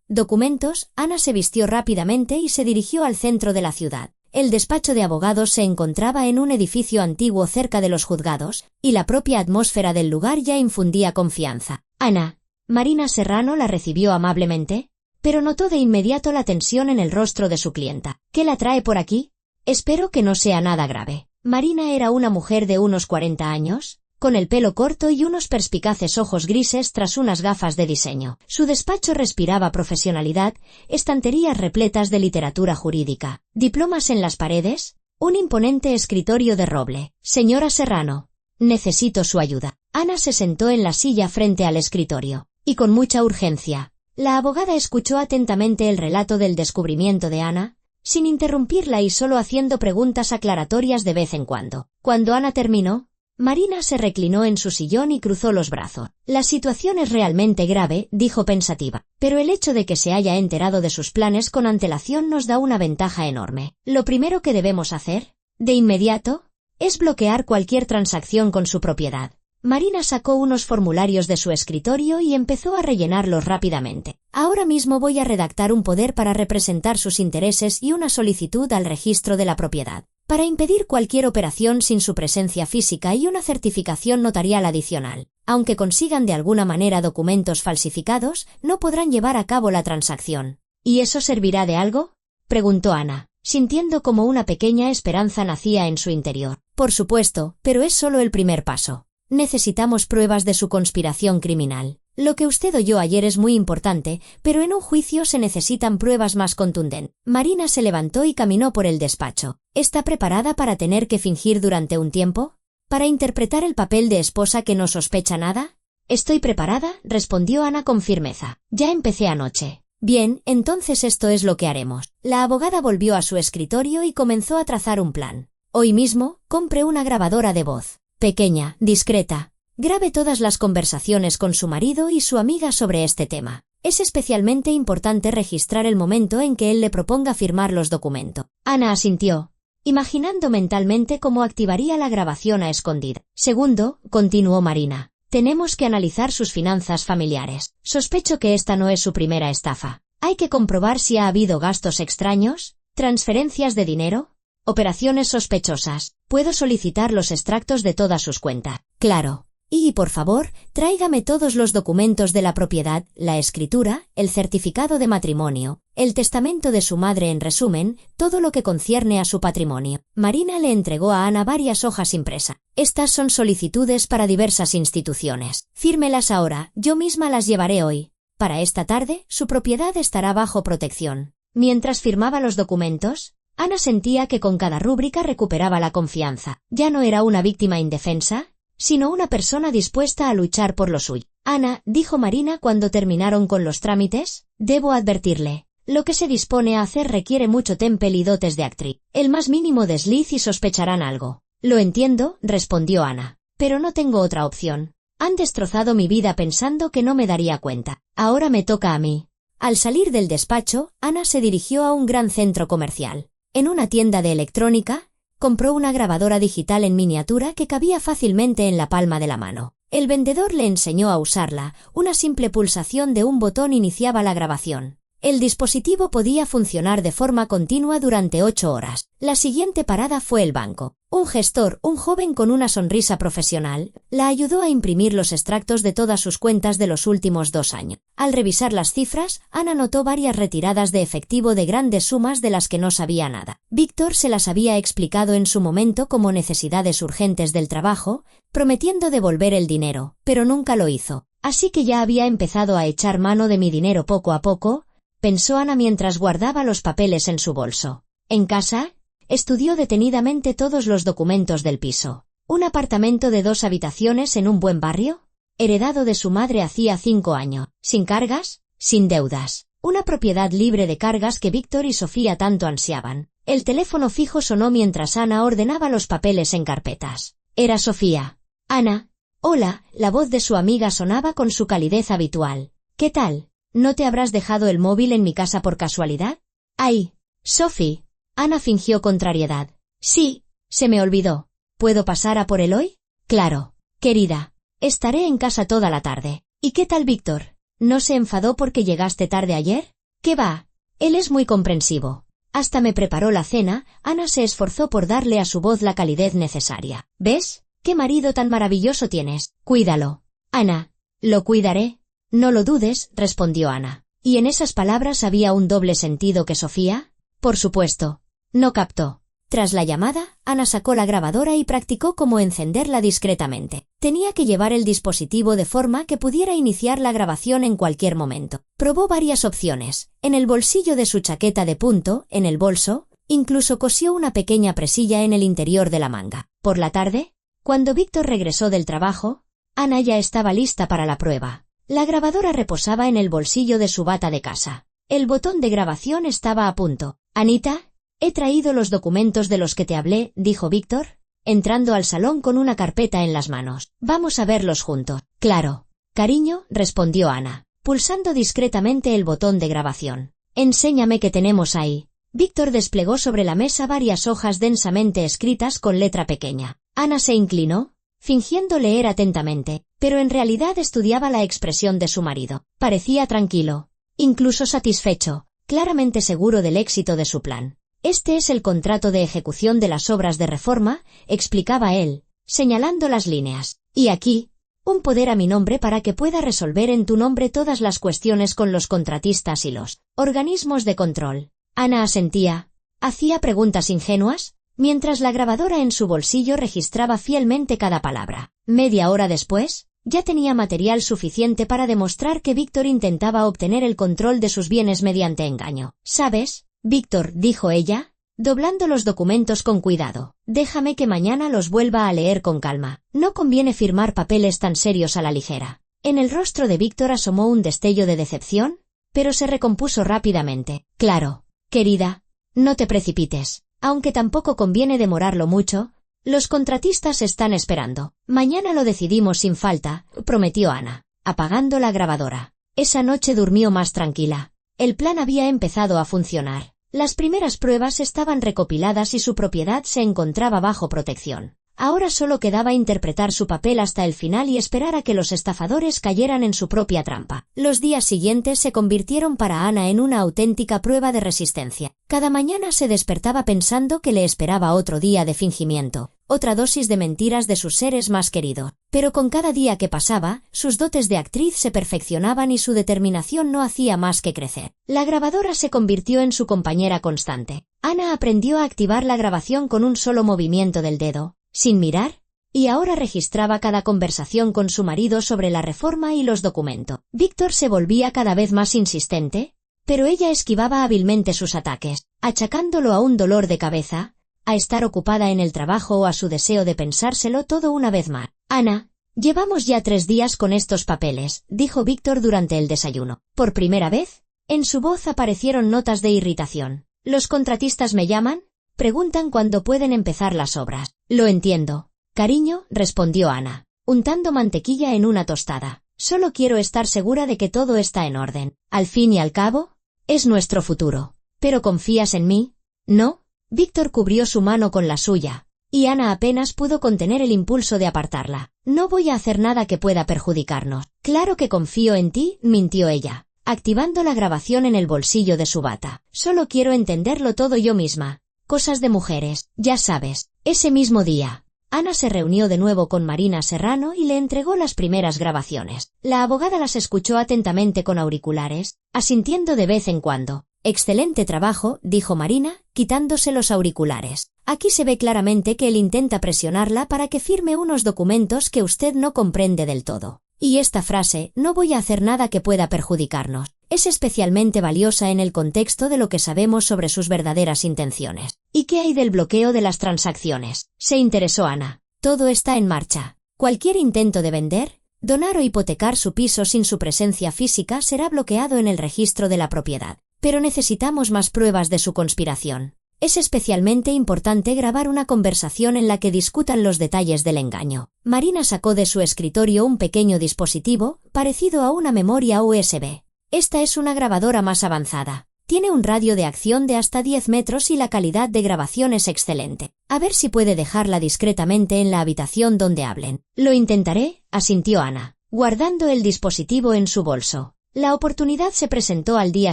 A: documentos, Ana se vistió rápidamente y se dirigió al centro de la ciudad. El despacho de abogados se encontraba en un edificio antiguo cerca de los juzgados, y la propia atmósfera del lugar ya infundía confianza. Ana, Marina Serrano la recibió amablemente, pero notó de inmediato la tensión en el rostro de su clienta. ¿Qué la trae por aquí? Espero que no sea nada grave. Marina era una mujer de unos 40 años, con el pelo corto y unos perspicaces ojos grises tras unas gafas de diseño. Su despacho respiraba profesionalidad, estanterías repletas de literatura jurídica, diplomas en las paredes, un imponente escritorio de roble. Señora Serrano, necesito su ayuda. Ana se sentó en la silla frente al escritorio, y con mucha urgencia. La abogada escuchó atentamente el relato del descubrimiento de Ana, sin interrumpirla y solo haciendo preguntas aclaratorias de vez en cuando. Cuando Ana terminó, Marina se reclinó en su sillón y cruzó los brazos. La situación es realmente grave, dijo pensativa, pero el hecho de que se haya enterado de sus planes con antelación nos da una ventaja enorme. Lo primero que debemos hacer, de inmediato, es bloquear cualquier transacción con su propiedad. Marina sacó unos formularios de su escritorio y empezó a rellenarlos rápidamente. Ahora mismo voy a redactar un poder para representar sus intereses y una solicitud al registro de la propiedad, para impedir cualquier operación sin su presencia física y una certificación notarial adicional. Aunque consigan de alguna manera documentos falsificados, no podrán llevar a cabo la transacción. ¿Y eso servirá de algo?, preguntó Ana, sintiendo como una pequeña esperanza nacía en su interior. Por supuesto, pero es solo el primer paso. Necesitamos pruebas de su conspiración criminal. Lo que usted oyó ayer es muy importante, pero en un juicio se necesitan pruebas más contundentes. Marina se levantó y caminó por el despacho. ¿Está preparada para tener que fingir durante un tiempo? ¿Para interpretar el papel de esposa que no sospecha nada? Estoy preparada, respondió Ana con firmeza. Ya empecé anoche. Bien, entonces esto es lo que haremos. La abogada volvió a su escritorio y comenzó a trazar un plan. Hoy mismo, compre una grabadora de voz. Pequeña, discreta. Grabe todas las conversaciones con su marido y su amiga sobre este tema. Es especialmente importante registrar el momento en que él le proponga firmar los documentos. Ana asintió, imaginando mentalmente cómo activaría la grabación a escondida. Segundo, continuó Marina, tenemos que analizar sus finanzas familiares. Sospecho que esta no es su primera estafa. Hay que comprobar si ha habido gastos extraños, transferencias de dinero, operaciones sospechosas. Puedo solicitar los extractos de todas sus cuentas. Claro. Y, por favor, tráigame todos los documentos de la propiedad, la escritura, el certificado de matrimonio, el testamento de su madre, en resumen, todo lo que concierne a su patrimonio. Marina le entregó a Ana varias hojas impresas. Estas son solicitudes para diversas instituciones. Fírmelas ahora, yo misma las llevaré hoy. Para esta tarde, su propiedad estará bajo protección. Mientras firmaba los documentos, Ana sentía que con cada rúbrica recuperaba la confianza. Ya no era una víctima indefensa, sino una persona dispuesta a luchar por lo suyo. Ana, dijo Marina cuando terminaron con los trámites, debo advertirle, lo que se dispone a hacer requiere mucho temple y dotes de actriz. El más mínimo desliz y sospecharán algo. Lo entiendo, respondió Ana, pero no tengo otra opción. Han destrozado mi vida pensando que no me daría cuenta. Ahora me toca a mí. Al salir del despacho, Ana se dirigió a un gran centro comercial. En una tienda de electrónica, compró una grabadora digital en miniatura que cabía fácilmente en la palma de la mano. El vendedor le enseñó a usarla. Una simple pulsación de un botón iniciaba la grabación. El dispositivo podía funcionar de forma continua durante 8 horas. La siguiente parada fue el banco. Un gestor, un joven con una sonrisa profesional, la ayudó a imprimir los extractos de todas sus cuentas de los últimos 2 años. Al revisar las cifras, Ana notó varias retiradas de efectivo de grandes sumas de las que no sabía nada. Víctor se las había explicado en su momento como necesidades urgentes del trabajo, prometiendo devolver el dinero, pero nunca lo hizo. Así que ya había empezado a echar mano de mi dinero poco a poco, pensó Ana mientras guardaba los papeles en su bolso. En casa, estudió detenidamente todos los documentos del piso. Un apartamento de 2 habitaciones en un buen barrio, heredado de su madre hacía 5 años, sin cargas, sin deudas. Una propiedad libre de cargas que Víctor y Sofía tanto ansiaban. El teléfono fijo sonó mientras Ana ordenaba los papeles en carpetas. Era Sofía. Ana. Hola, la voz de su amiga sonaba con su calidez habitual. ¿Qué tal? ¿No te habrás dejado el móvil en mi casa por casualidad? ¡Ay! Sophie. Ana fingió contrariedad. Sí, se me olvidó. ¿Puedo pasar a por él hoy? Claro. Querida. Estaré en casa toda la tarde. ¿Y qué tal Víctor? ¿No se enfadó porque llegaste tarde ayer? ¿Qué va? Él es muy comprensivo. Hasta me preparó la cena. Ana se esforzó por darle a su voz la calidez necesaria. ¿Ves? ¿Qué marido tan maravilloso tienes? Cuídalo. Ana. Lo cuidaré. No lo dudes, respondió Ana. ¿Y en esas palabras había un doble sentido que Sofía? Por supuesto. No captó. Tras la llamada, Ana sacó la grabadora y practicó cómo encenderla discretamente. Tenía que llevar el dispositivo de forma que pudiera iniciar la grabación en cualquier momento. Probó varias opciones. En el bolsillo de su chaqueta de punto, en el bolso, incluso cosió una pequeña presilla en el interior de la manga. Por la tarde, cuando Víctor regresó del trabajo, Ana ya estaba lista para la prueba. La grabadora reposaba en el bolsillo de su bata de casa. El botón de grabación estaba a punto. Anita, he traído los documentos de los que te hablé, dijo Víctor, entrando al salón con una carpeta en las manos. Vamos a verlos juntos. Claro. Cariño, respondió Ana, pulsando discretamente el botón de grabación. Enséñame qué tenemos ahí. Víctor desplegó sobre la mesa varias hojas densamente escritas con letra pequeña. Ana se inclinó, fingiendo leer atentamente, pero en realidad estudiaba la expresión de su marido. Parecía tranquilo, incluso satisfecho, claramente seguro del éxito de su plan. Este es el contrato de ejecución de las obras de reforma, explicaba él, señalando las líneas. Y aquí, un poder a mi nombre para que pueda resolver en tu nombre todas las cuestiones con los contratistas y los organismos de control. Ana asentía. ¿Hacía preguntas ingenuas? Mientras la grabadora en su bolsillo registraba fielmente cada palabra. Media hora después, ya tenía material suficiente para demostrar que Víctor intentaba obtener el control de sus bienes mediante engaño. ¿Sabes, Víctor?, dijo ella, doblando los documentos con cuidado. Déjame que mañana los vuelva a leer con calma. No conviene firmar papeles tan serios a la ligera. En el rostro de Víctor asomó un destello de decepción, pero se recompuso rápidamente. Claro, querida, no te precipites. Aunque tampoco conviene demorarlo mucho, los contratistas están esperando. Mañana lo decidimos sin falta, prometió Ana, apagando la grabadora. Esa noche durmió más tranquila. El plan había empezado a funcionar. Las primeras pruebas estaban recopiladas y su propiedad se encontraba bajo protección. Ahora solo quedaba interpretar su papel hasta el final y esperar a que los estafadores cayeran en su propia trampa. Los días siguientes se convirtieron para Ana en una auténtica prueba de resistencia. Cada mañana se despertaba pensando que le esperaba otro día de fingimiento. otra dosis de mentiras de sus seres más queridos. Pero con cada día que pasaba, sus dotes de actriz se perfeccionaban y su determinación no hacía más que crecer. La grabadora se convirtió en su compañera constante. Ana aprendió a activar la grabación con un solo movimiento del dedo, sin mirar, y ahora registraba cada conversación con su marido sobre la reforma y los documentos. Víctor se volvía cada vez más insistente, pero ella esquivaba hábilmente sus ataques, achacándolo a un dolor de cabeza, a estar ocupada en el trabajo o a su deseo de pensárselo todo una vez más. Ana, llevamos ya 3 días con estos papeles, dijo Víctor durante el desayuno. Por primera vez, en su voz aparecieron notas de irritación. ¿Los contratistas me llaman? Preguntan cuándo pueden empezar las obras. Lo entiendo. Cariño, respondió Ana, untando mantequilla en una tostada. Solo quiero estar segura de que todo está en orden. Al fin y al cabo, es nuestro futuro. ¿Pero confías en mí? ¿No? Víctor cubrió su mano con la suya, y Ana apenas pudo contener el impulso de apartarla. No voy a hacer nada que pueda perjudicarnos. Claro que confío en ti, mintió ella, activando la grabación en el bolsillo de su bata. Solo quiero entenderlo todo yo misma. Cosas de mujeres, ya sabes. Ese mismo día, Ana se reunió de nuevo con Marina Serrano y le entregó las primeras grabaciones. La abogada las escuchó atentamente con auriculares, asintiendo de vez en cuando. Excelente trabajo, dijo Marina, quitándose los auriculares. Aquí se ve claramente que él intenta presionarla para que firme unos documentos que usted no comprende del todo. Y esta frase, no voy a hacer nada que pueda perjudicarnos, es especialmente valiosa en el contexto de lo que sabemos sobre sus verdaderas intenciones. ¿Y qué hay del bloqueo de las transacciones? Se interesó Ana. Todo está en marcha. Cualquier intento de vender, donar o hipotecar su piso sin su presencia física será bloqueado en el registro de la propiedad. Pero necesitamos más pruebas de su conspiración. Es especialmente importante grabar una conversación en la que discutan los detalles del engaño. Marina sacó de su escritorio un pequeño dispositivo, parecido a una memoria USB. Esta es una grabadora más avanzada. Tiene un radio de acción de hasta 10 metros y la calidad de grabación es excelente. A ver si puede dejarla discretamente en la habitación donde hablen. Lo intentaré, asintió Ana, guardando el dispositivo en su bolso. La oportunidad se presentó al día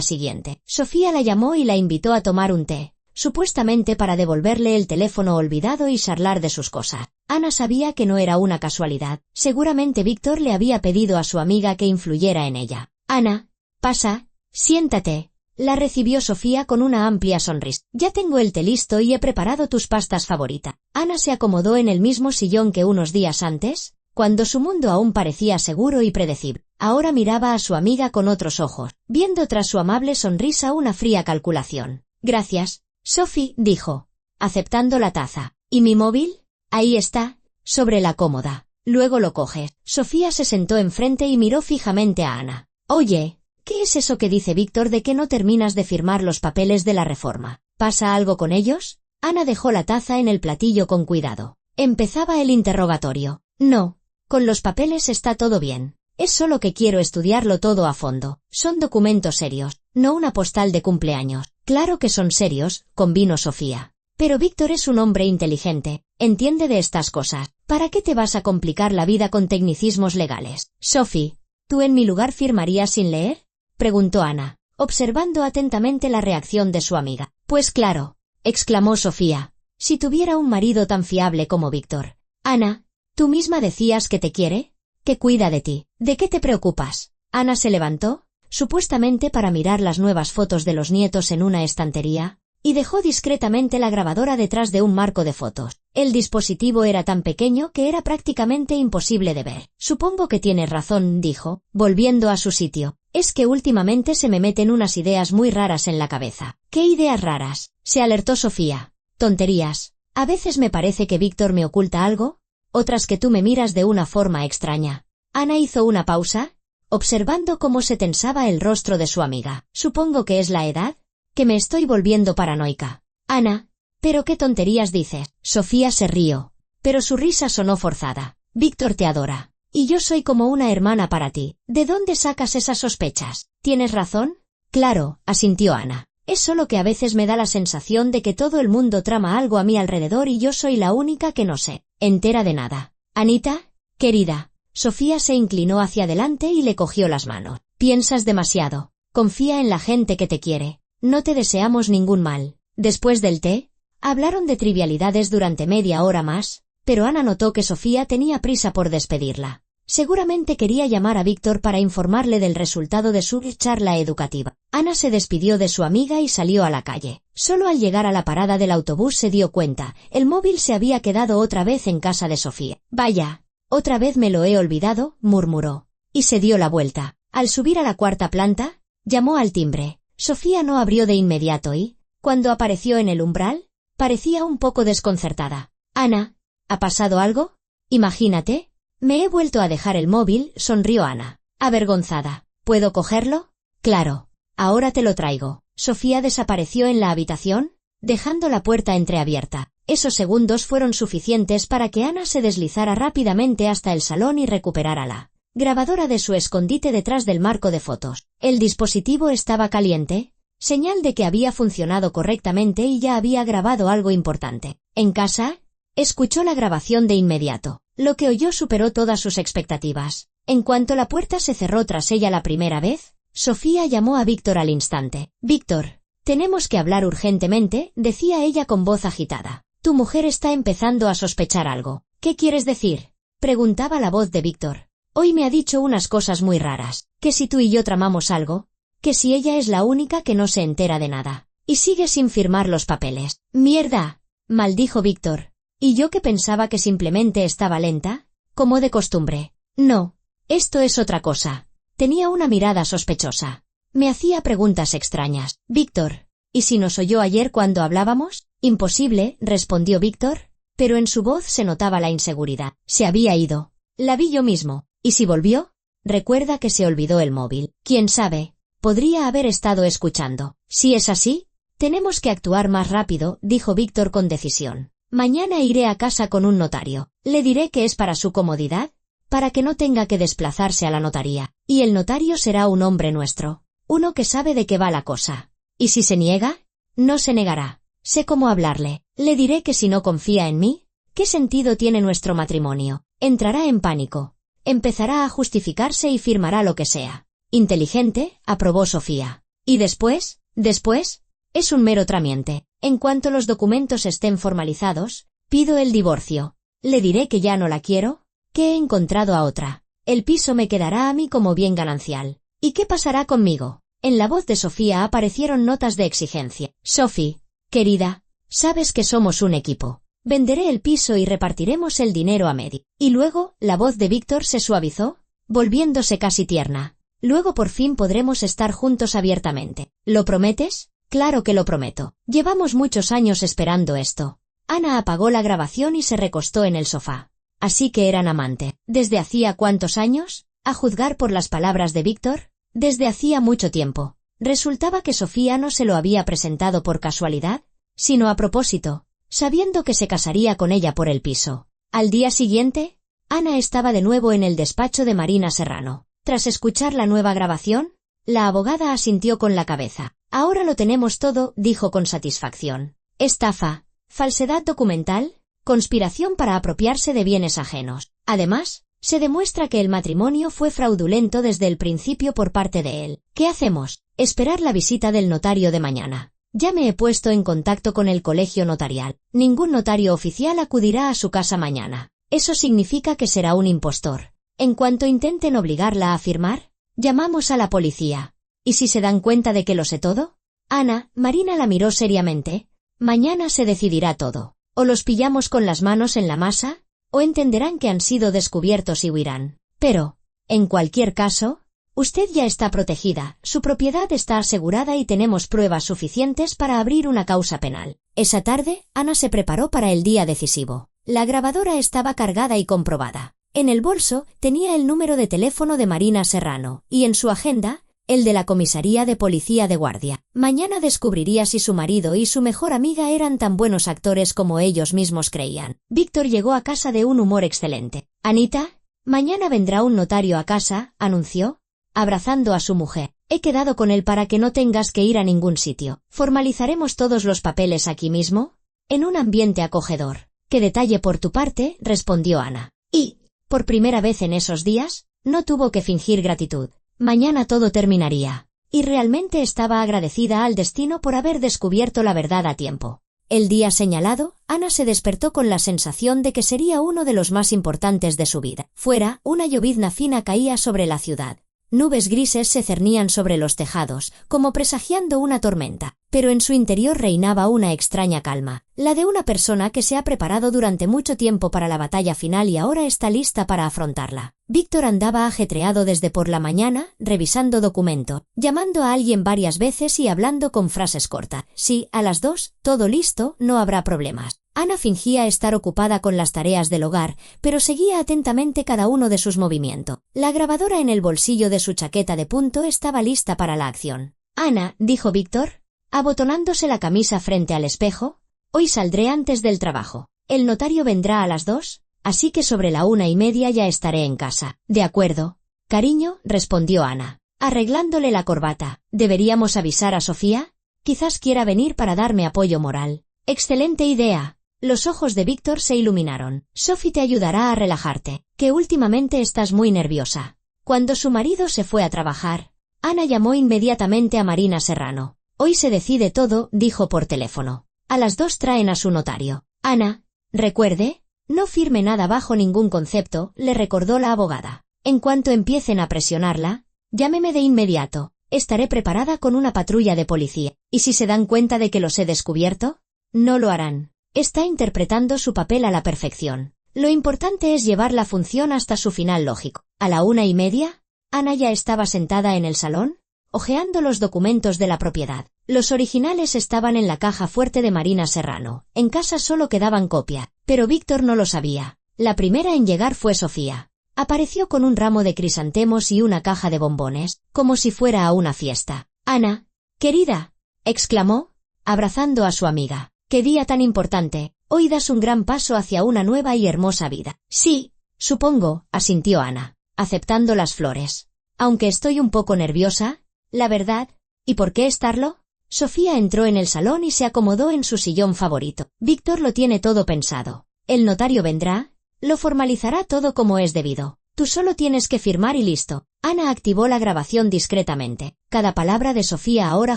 A: siguiente. Sofía la llamó y la invitó a tomar un té, supuestamente para devolverle el teléfono olvidado y charlar de sus cosas. Ana sabía que no era una casualidad. Seguramente Víctor le había pedido a su amiga que influyera en ella. Ana, pasa, siéntate. La recibió Sofía con una amplia sonrisa. Ya tengo el té listo y he preparado tus pastas favoritas. Ana se acomodó en el mismo sillón que unos días antes, cuando su mundo aún parecía seguro y predecible. Ahora miraba a su amiga con otros ojos, viendo tras su amable sonrisa una fría calculación. Gracias, Sophie, dijo, aceptando la taza. ¿Y mi móvil? Ahí está, sobre la cómoda. Luego lo coges. Sofía se sentó enfrente y miró fijamente a Ana. Oye, ¿qué es eso que dice Víctor de que no terminas de firmar los papeles de la reforma? ¿Pasa algo con ellos? Ana dejó la taza en el platillo con cuidado. Empezaba el interrogatorio. No, con los papeles está todo bien. Es solo que quiero estudiarlo todo a fondo. Son documentos serios, no una postal de cumpleaños. Claro que son serios, convino Sofía. Pero Víctor es un hombre inteligente, entiende de estas cosas. ¿Para qué te vas a complicar la vida con tecnicismos legales? Sophie, ¿tú en mi lugar firmarías sin leer? Preguntó Ana, observando atentamente la reacción de su amiga. Pues claro, exclamó Sofía. Si tuviera un marido tan fiable como Víctor. Ana, ¿tú misma decías que te quiere? Que cuida de ti. ¿De qué te preocupas? Ana se levantó, supuestamente para mirar las nuevas fotos de los nietos en una estantería, y dejó discretamente la grabadora detrás de un marco de fotos. El dispositivo era tan pequeño que era prácticamente imposible de ver. Supongo que tienes razón, dijo, volviendo a su sitio. Es que últimamente se me meten unas ideas muy raras en la cabeza. ¿Qué ideas raras? Se alertó Sofía. Tonterías. A veces me parece que Víctor me oculta algo, otras que tú me miras de una forma extraña. Ana hizo una pausa, observando cómo se tensaba el rostro de su amiga. Supongo que es la edad, que me estoy volviendo paranoica. Ana, ¿pero qué tonterías dices? Sofía se rió, pero su risa sonó forzada. Víctor te adora. Y yo soy como una hermana para ti. ¿De dónde sacas esas sospechas? ¿Tienes razón? Claro, asintió Ana. Es solo que a veces me da la sensación de que todo el mundo trama algo a mi alrededor y yo soy la única que no sé entera de nada. Anita, querida. Sofía se inclinó hacia adelante y le cogió las manos. Piensas demasiado. Confía en la gente que te quiere. No te deseamos ningún mal. Después del té, Hablaron de trivialidades durante media hora más, pero Ana notó que Sofía tenía prisa por despedirla. Seguramente quería llamar a Víctor para informarle del resultado de su charla educativa. Ana se despidió de su amiga y salió a la calle. Solo al llegar a la parada del autobús se dio cuenta, el móvil se había quedado otra vez en casa de Sofía. «Vaya, otra vez me lo he olvidado», murmuró, y se dio la vuelta. Al subir a la cuarta planta, llamó al timbre. Sofía no abrió de inmediato y, cuando apareció en el umbral, parecía un poco desconcertada. «Ana, ¿ha pasado algo? Imagínate. Me he vuelto a dejar el móvil», sonrió Ana, avergonzada. «¿Puedo cogerlo?» «Claro. Ahora te lo traigo». Sofía desapareció en la habitación, dejando la puerta entreabierta. Esos segundos fueron suficientes para que Ana se deslizara rápidamente hasta el salón y recuperara la grabadora de su escondite detrás del marco de fotos. El dispositivo estaba caliente, señal de que había funcionado correctamente y ya había grabado algo importante. En casa, escuchó la grabación de inmediato. Lo que oyó superó todas sus expectativas. En cuanto la puerta se cerró tras ella la primera vez, Sofía llamó a Víctor al instante. «Víctor, tenemos que hablar urgentemente», decía ella con voz agitada. «Tu mujer está empezando a sospechar algo». «¿Qué quieres decir?», preguntaba la voz de Víctor. «Hoy me ha dicho unas cosas muy raras, que si tú y yo tramamos algo, que si ella es la única que no se entera de nada, y sigue sin firmar los papeles». «¡Mierda!», maldijo Víctor. ¿Y yo que pensaba que simplemente estaba lenta? Como de costumbre. «No, esto es otra cosa». Tenía una mirada sospechosa. Me hacía preguntas extrañas. «Víctor, ¿y si nos oyó ayer cuando hablábamos?» «Imposible», respondió Víctor, pero en su voz se notaba la inseguridad. «Se había ido. La vi yo mismo. ¿Y si volvió?» «Recuerda que se olvidó el móvil». «¿Quién sabe? Podría haber estado escuchando». «Si es así, tenemos que actuar más rápido», dijo Víctor con decisión. «Mañana iré a casa con un notario. Le diré que es para su comodidad, para que no tenga que desplazarse a la notaría. Y el notario será un hombre nuestro, uno que sabe de qué va la cosa. ¿Y si se niega?» «No se negará. Sé cómo hablarle. Le diré que si no confía en mí, ¿qué sentido tiene nuestro matrimonio? Entrará en pánico. Empezará a justificarse y firmará lo que sea». «Inteligente», aprobó Sofía. «¿Y después?» «Después, es un mero trámite. En cuanto los documentos estén formalizados, pido el divorcio. Le diré que ya no la quiero, que he encontrado a otra. El piso me quedará a mí como bien ganancial. ¿Y qué pasará conmigo?» En la voz de Sofía aparecieron notas de exigencia. «Sophie, querida, sabes que somos un equipo. Venderé el piso y repartiremos el dinero a medio». Y luego, la voz de Víctor se suavizó, volviéndose casi tierna. «Luego por fin podremos estar juntos abiertamente. ¿Lo prometes?» «Claro que lo prometo. Llevamos muchos años esperando esto». Ana apagó la grabación y se recostó en el sofá. Así que eran amante. ¿Desde hacía cuántos años? A juzgar por las palabras de Víctor, desde hacía mucho tiempo. Resultaba que Sofía no se lo había presentado por casualidad, sino a propósito, sabiendo que se casaría con ella por el piso. Al día siguiente, Ana estaba de nuevo en el despacho de Marina Serrano. Tras escuchar la nueva grabación, la abogada asintió con la cabeza. «Ahora lo tenemos todo», dijo con satisfacción. «Estafa, falsedad documental, conspiración para apropiarse de bienes ajenos. Además, se demuestra que el matrimonio fue fraudulento desde el principio por parte de él. ¿Qué hacemos? Esperar la visita del notario de mañana. Ya me he puesto en contacto con el colegio notarial. Ningún notario oficial acudirá a su casa mañana. Eso significa que será un impostor. En cuanto intenten obligarla a firmar, llamamos a la policía. ¿Y si se dan cuenta de que lo sé todo?» «Ana», Marina la miró seriamente, «mañana se decidirá todo. O los pillamos con las manos en la masa, o entenderán que han sido descubiertos y huirán. Pero, en cualquier caso, usted ya está protegida, su propiedad está asegurada y tenemos pruebas suficientes para abrir una causa penal». Esa tarde, Ana se preparó para el día decisivo. La grabadora estaba cargada y comprobada. En el bolso tenía el número de teléfono de Marina Serrano, y en su agenda, el de la comisaría de policía de guardia. Mañana descubriría si su marido y su mejor amiga eran tan buenos actores como ellos mismos creían. Víctor llegó a casa de un humor excelente. «Anita, mañana vendrá un notario a casa», anunció, abrazando a su mujer. «He quedado con él para que no tengas que ir a ningún sitio. Formalizaremos todos los papeles aquí mismo, en un ambiente acogedor». «Qué detalle por tu parte», respondió Ana. Y, por primera vez en esos días, no tuvo que fingir gratitud. Mañana todo terminaría. Y realmente estaba agradecida al destino por haber descubierto la verdad a tiempo. El día señalado, Ana se despertó con la sensación de que sería uno de los más importantes de su vida. Fuera, una llovizna fina caía sobre la ciudad. Nubes grises se cernían sobre los tejados, como presagiando una tormenta, pero en su interior reinaba una extraña calma, la de una persona que se ha preparado durante mucho tiempo para la batalla final y ahora está lista para afrontarla. Víctor andaba ajetreado desde por la mañana, revisando documento, llamando a alguien varias veces y hablando con frases cortas. Sí, a las 2, todo listo, no habrá problemas. Ana fingía estar ocupada con las tareas del hogar, pero seguía atentamente cada uno de sus movimientos. La grabadora en el bolsillo de su chaqueta de punto estaba lista para la acción. «Ana», dijo Víctor, abotonándose la camisa frente al espejo, «hoy saldré antes del trabajo. El notario vendrá a las 2, así que sobre la 1:30 ya estaré en casa». «De acuerdo, cariño», respondió Ana, arreglándole la corbata. «¿Deberíamos avisar a Sofía? Quizás quiera venir para darme apoyo moral». «Excelente idea». Los ojos de Víctor se iluminaron. «Sophie te ayudará a relajarte, que últimamente estás muy nerviosa». Cuando su marido se fue a trabajar, Ana llamó inmediatamente a Marina Serrano. «Hoy se decide todo», dijo por teléfono. «A las 2 traen a su notario». «Ana, recuerde, no firme nada bajo ningún concepto», le recordó la abogada. «En cuanto empiecen a presionarla, llámeme de inmediato. Estaré preparada con una patrulla de policía. ¿Y si se dan cuenta de que los he descubierto? No lo harán». Está interpretando su papel a la perfección. Lo importante es llevar la función hasta su final lógico. A la 1:30, Ana ya estaba sentada en el salón, hojeando los documentos de la propiedad. Los originales estaban en la caja fuerte de Marina Serrano. En casa solo quedaban copia, pero Víctor no lo sabía. La primera en llegar fue Sofía. Apareció con un ramo de crisantemos y una caja de bombones, como si fuera a una fiesta. «Ana, querida», exclamó, abrazando a su amiga. «Qué día tan importante, hoy das un gran paso hacia una nueva y hermosa vida». «Sí, supongo», asintió Ana, aceptando las flores. «Aunque estoy un poco nerviosa, la verdad». «¿Y por qué estarlo?» Sofía entró en el salón y se acomodó en su sillón favorito. «Víctor lo tiene todo pensado. El notario vendrá, lo formalizará todo como es debido. Tú solo tienes que firmar y listo». Ana activó la grabación discretamente. Cada palabra de Sofía ahora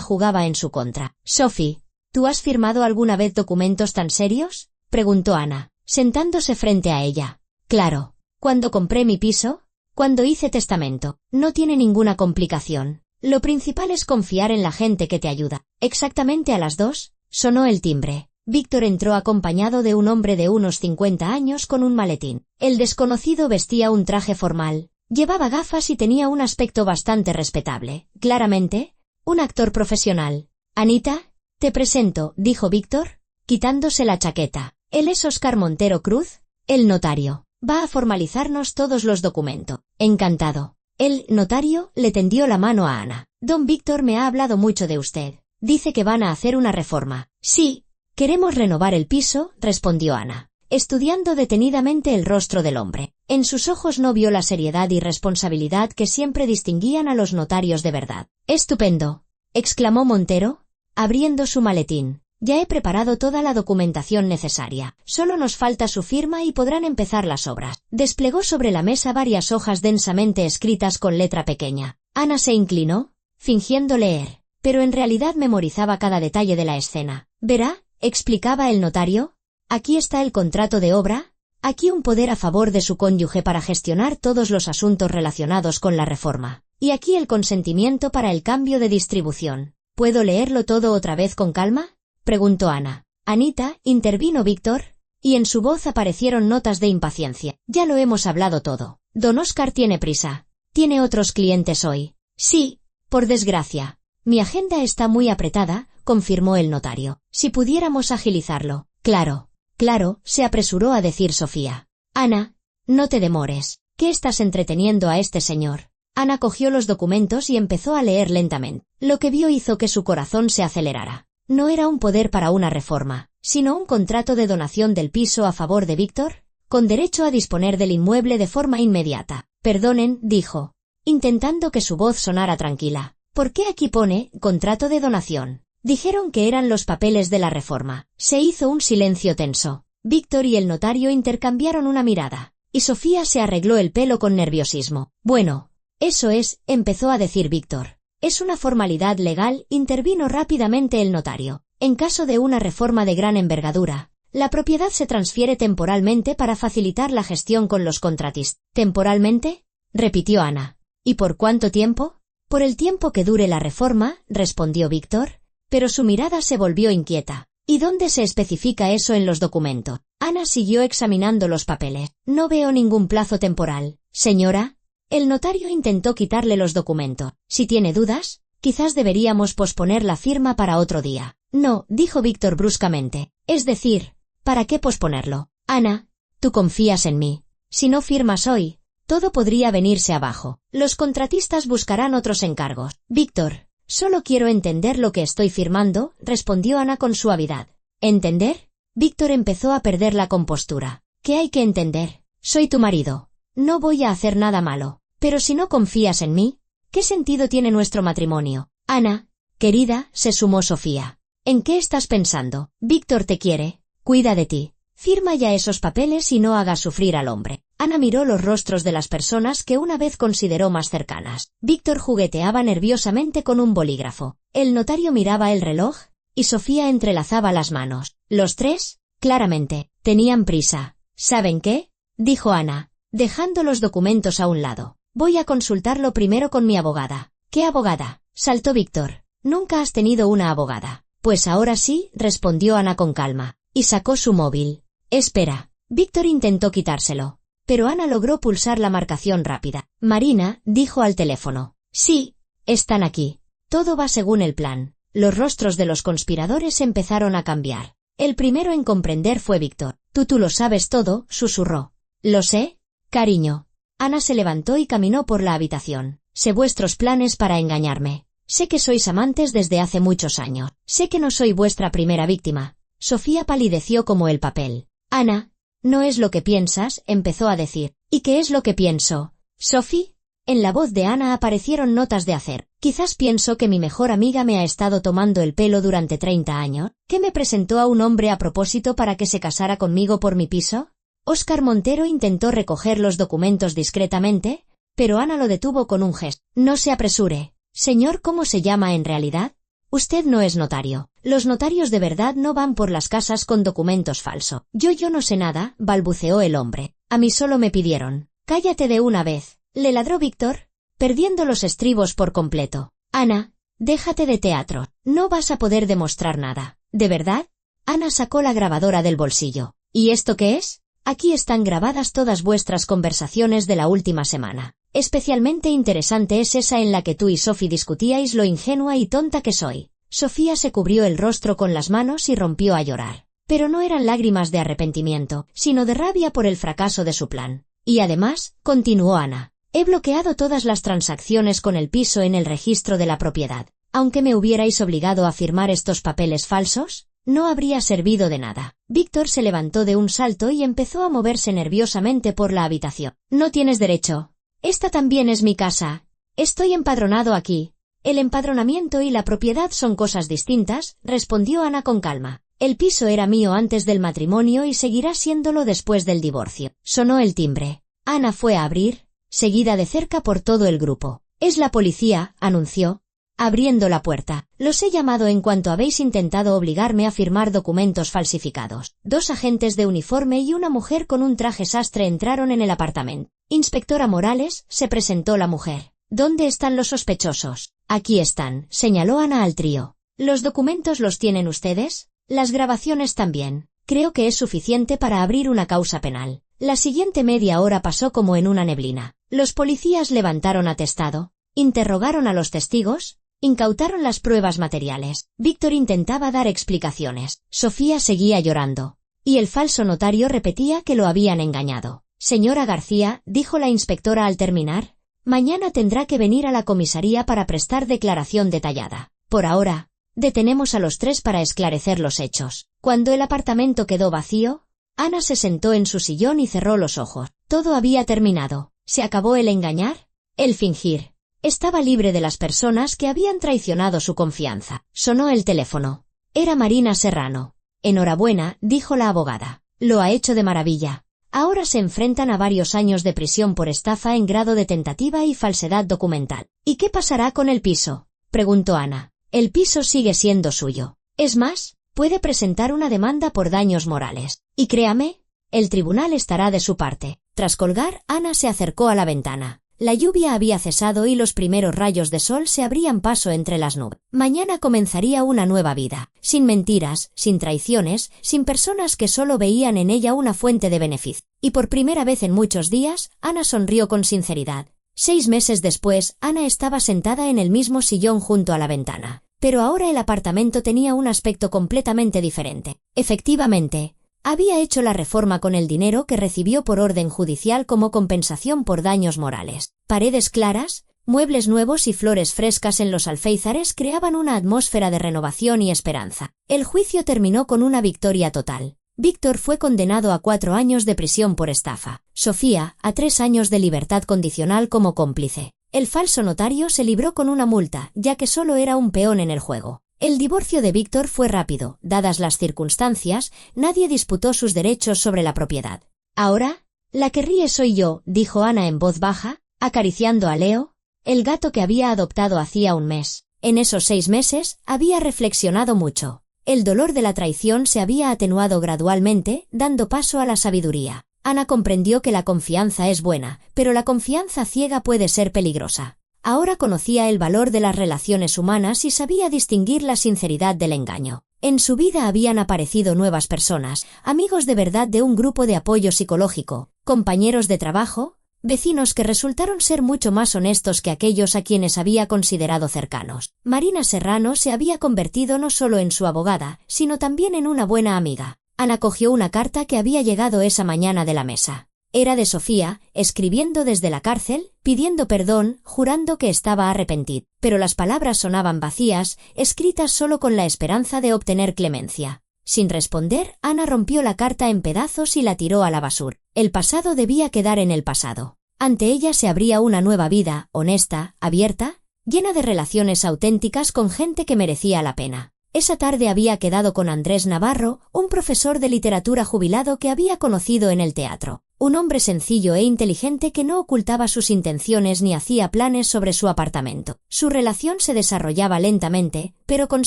A: jugaba en su contra. «Sophie, ¿tú has firmado alguna vez documentos tan serios?», preguntó Ana, sentándose frente a ella. «Claro. Cuando compré mi piso, cuando hice testamento. No tiene ninguna complicación. Lo principal es confiar en la gente que te ayuda». Exactamente a las 2, sonó el timbre. Víctor entró acompañado de un hombre de unos 50 años con un maletín. El desconocido vestía un traje formal, llevaba gafas y tenía un aspecto bastante respetable. Claramente, un actor profesional. «Anita, te presento», dijo Víctor, quitándose la chaqueta. «Él es Óscar Montero Cruz, el notario. Va a formalizarnos todos los documentos». «Encantado». El notario le tendió la mano a Ana. «Don Víctor me ha hablado mucho de usted. Dice que van a hacer una reforma». «Sí, queremos renovar el piso», respondió Ana, estudiando detenidamente el rostro del hombre. En sus ojos no vio la seriedad y responsabilidad que siempre distinguían a los notarios de verdad. «Estupendo», exclamó Montero, abriendo su maletín. «Ya he preparado toda la documentación necesaria. Solo nos falta su firma y podrán empezar las obras». Desplegó sobre la mesa varias hojas densamente escritas con letra pequeña. Ana se inclinó, fingiendo leer, pero en realidad memorizaba cada detalle de la escena. «Verá», explicaba el notario, «aquí está el contrato de obra, aquí un poder a favor de su cónyuge para gestionar todos los asuntos relacionados con la reforma, y aquí el consentimiento para el cambio de distribución». «¿Puedo leerlo todo otra vez con calma?», preguntó Ana. «Anita», intervino Víctor, y en su voz aparecieron notas de impaciencia. «Ya lo hemos hablado todo. Don Óscar tiene prisa. Tiene otros clientes hoy». «Sí, por desgracia. Mi agenda está muy apretada», confirmó el notario. «Si pudiéramos agilizarlo». «Claro, claro», se apresuró a decir Sofía. «Ana, no te demores. ¿Qué estás entreteniendo a este señor?». Ana cogió los documentos y empezó a leer lentamente. Lo que vio hizo que su corazón se acelerara. No era un poder para una reforma, sino un contrato de donación del piso a favor de Víctor, con derecho a disponer del inmueble de forma inmediata. «Perdonen», dijo, intentando que su voz sonara tranquila. «¿Por qué aquí pone contrato de donación?». Dijeron que eran los papeles de la reforma. Se hizo un silencio tenso. Víctor y el notario intercambiaron una mirada, y Sofía se arregló el pelo con nerviosismo. «Bueno, eso es», empezó a decir Víctor. «Es una formalidad legal», intervino rápidamente el notario. En caso de una reforma de gran envergadura, la propiedad se transfiere temporalmente para facilitar la gestión con los contratistas. ¿Temporalmente?, repitió Ana. ¿Y por cuánto tiempo? Por el tiempo que dure la reforma, respondió Víctor, pero su mirada se volvió inquieta. ¿Y dónde se especifica eso en los documentos? Ana siguió examinando los papeles. No veo ningún plazo temporal, señora. El notario intentó quitarle los documentos. Si tiene dudas, quizás deberíamos posponer la firma para otro día. No, dijo Víctor bruscamente. Es decir, ¿para qué posponerlo? Ana, tú confías en mí. Si no firmas hoy, todo podría venirse abajo. Los contratistas buscarán otros encargos. Víctor, solo quiero entender lo que estoy firmando, respondió Ana con suavidad. ¿Entender? Víctor empezó a perder la compostura. ¿Qué hay que entender? Soy tu marido. No voy a hacer nada malo. Pero si no confías en mí, ¿qué sentido tiene nuestro matrimonio? Ana, querida, se sumó Sofía. ¿En qué estás pensando? Víctor te quiere, cuida de ti. Firma ya esos papeles y no hagas sufrir al hombre. Ana miró los rostros de las personas que una vez consideró más cercanas. Víctor jugueteaba nerviosamente con un bolígrafo. El notario miraba el reloj, y Sofía entrelazaba las manos. Los tres, claramente, tenían prisa. ¿Saben qué?, dijo Ana, dejando los documentos a un lado. Voy a consultarlo primero con mi abogada. ¿Qué abogada?, saltó Víctor. Nunca has tenido una abogada. Pues ahora sí, respondió Ana con calma, y sacó su móvil. Espera. Víctor intentó quitárselo, pero Ana logró pulsar la marcación rápida. Marina, dijo al teléfono. Sí, están aquí. Todo va según el plan. Los rostros de los conspiradores empezaron a cambiar. El primero en comprender fue Víctor. Tú lo sabes todo, susurró. Lo sé, cariño. Ana se levantó y caminó por la habitación. Sé vuestros planes para engañarme. Sé que sois amantes desde hace muchos años. Sé que no soy vuestra primera víctima. Sofía palideció como el papel. Ana, no es lo que piensas, empezó a decir. ¿Y qué es lo que pienso? Sophie. En la voz de Ana aparecieron notas de acero. Quizás pienso que mi mejor amiga me ha estado tomando el pelo durante 30 años, que me presentó a un hombre a propósito para que se casara conmigo por mi piso. Óscar Montero intentó recoger los documentos discretamente, pero Ana lo detuvo con un gesto. No se apresure. Señor, ¿cómo se llama en realidad? Usted no es notario. Los notarios de verdad no van por las casas con documentos falsos. Yo no sé nada, balbuceó el hombre. A mí solo me pidieron. Cállate de una vez, le ladró Víctor, perdiendo los estribos por completo. Ana, déjate de teatro. No vas a poder demostrar nada. ¿De verdad? Ana sacó la grabadora del bolsillo. ¿Y esto qué es? Aquí están grabadas todas vuestras conversaciones de la última semana. Especialmente interesante es esa en la que tú y Sophie discutíais lo ingenua y tonta que soy. Sofía se cubrió el rostro con las manos y rompió a llorar. Pero no eran lágrimas de arrepentimiento, sino de rabia por el fracaso de su plan. Y además, continuó Ana, he bloqueado todas las transacciones con el piso en el registro de la propiedad. Aunque me hubierais obligado a firmar estos papeles falsos, no habría servido de nada. Víctor se levantó de un salto y empezó a moverse nerviosamente por la habitación. No tienes derecho. Esta también es mi casa. Estoy empadronado aquí. El empadronamiento y la propiedad son cosas distintas, respondió Ana con calma. El piso era mío antes del matrimonio y seguirá siéndolo después del divorcio. Sonó el timbre. Ana fue a abrir, seguida de cerca por todo el grupo. Es la policía, anunció, abriendo la puerta. Los he llamado en cuanto habéis intentado obligarme a firmar documentos falsificados. 2 agentes de uniforme y una mujer con un traje sastre entraron en el apartamento. Inspectora Morales, se presentó la mujer. ¿Dónde están los sospechosos? Aquí están, señaló Ana al trío. ¿Los documentos los tienen ustedes? Las grabaciones también. Creo que es suficiente para abrir una causa penal. La siguiente media hora pasó como en una neblina. Los policías levantaron atestado, interrogaron a los testigos, incautaron las pruebas materiales. Víctor intentaba dar explicaciones. Sofía seguía llorando. Y el falso notario repetía que lo habían engañado. Señora García, dijo la inspectora al terminar, mañana tendrá que venir a la comisaría para prestar declaración detallada. Por ahora, detenemos a los 3 para esclarecer los hechos. Cuando el apartamento quedó vacío, Ana se sentó en su sillón y cerró los ojos. Todo había terminado. ¿Se acabó el engañar? El fingir. Estaba libre de las personas que habían traicionado su confianza. Sonó el teléfono. Era Marina Serrano. Enhorabuena, dijo la abogada. Lo ha hecho de maravilla. Ahora se enfrentan a varios años de prisión por estafa en grado de tentativa y falsedad documental. ¿Y qué pasará con el piso?, preguntó Ana. El piso sigue siendo suyo. Es más, puede presentar una demanda por daños morales. Y créame, el tribunal estará de su parte. Tras colgar, Ana se acercó a la ventana. La lluvia había cesado y los primeros rayos de sol se abrían paso entre las nubes. Mañana comenzaría una nueva vida, sin mentiras, sin traiciones, sin personas que solo veían en ella una fuente de beneficio. Y por primera vez en muchos días, Ana sonrió con sinceridad. 6 meses después, Ana estaba sentada en el mismo sillón junto a la ventana. Pero ahora el apartamento tenía un aspecto completamente diferente. Efectivamente, había hecho la reforma con el dinero que recibió por orden judicial como compensación por daños morales. Paredes claras, muebles nuevos y flores frescas en los alféizares creaban una atmósfera de renovación y esperanza. El juicio terminó con una victoria total. Víctor fue condenado a 4 años de prisión por estafa. Sofía, a 3 años de libertad condicional como cómplice. El falso notario se libró con una multa, ya que solo era un peón en el juego. El divorcio de Víctor fue rápido. Dadas las circunstancias, nadie disputó sus derechos sobre la propiedad. Ahora, la que ríe soy yo, dijo Ana en voz baja, acariciando a Leo, el gato que había adoptado hacía un mes. En esos 6 meses, había reflexionado mucho. El dolor de la traición se había atenuado gradualmente, dando paso a la sabiduría. Ana comprendió que la confianza es buena, pero la confianza ciega puede ser peligrosa. Ahora conocía el valor de las relaciones humanas y sabía distinguir la sinceridad del engaño. En su vida habían aparecido nuevas personas, amigos de verdad de un grupo de apoyo psicológico, compañeros de trabajo, vecinos que resultaron ser mucho más honestos que aquellos a quienes había considerado cercanos. Marina Serrano se había convertido no solo en su abogada, sino también en una buena amiga. Ana cogió una carta que había llegado esa mañana de la mesa. Era de Sofía, escribiendo desde la cárcel, pidiendo perdón, jurando que estaba arrepentida. Pero las palabras sonaban vacías, escritas solo con la esperanza de obtener clemencia. Sin responder, Ana rompió la carta en pedazos y la tiró a la basura. El pasado debía quedar en el pasado. Ante ella se abría una nueva vida, honesta, abierta, llena de relaciones auténticas con gente que merecía la pena. Esa tarde había quedado con Andrés Navarro, un profesor de literatura jubilado que había conocido en el teatro. Un hombre sencillo e inteligente que no ocultaba sus intenciones ni hacía planes sobre su apartamento. Su relación se desarrollaba lentamente, pero con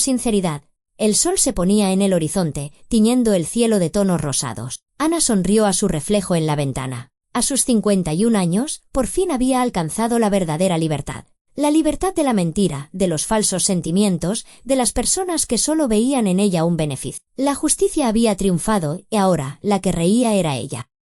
A: sinceridad. El sol se ponía en el horizonte, tiñendo el cielo de tonos rosados. Ana sonrió a su reflejo en la ventana. A sus 51 años, por fin había alcanzado la verdadera libertad. La libertad de la mentira, de los falsos sentimientos, de las personas que solo veían en ella un beneficio. La justicia había triunfado y ahora la que reía era ella.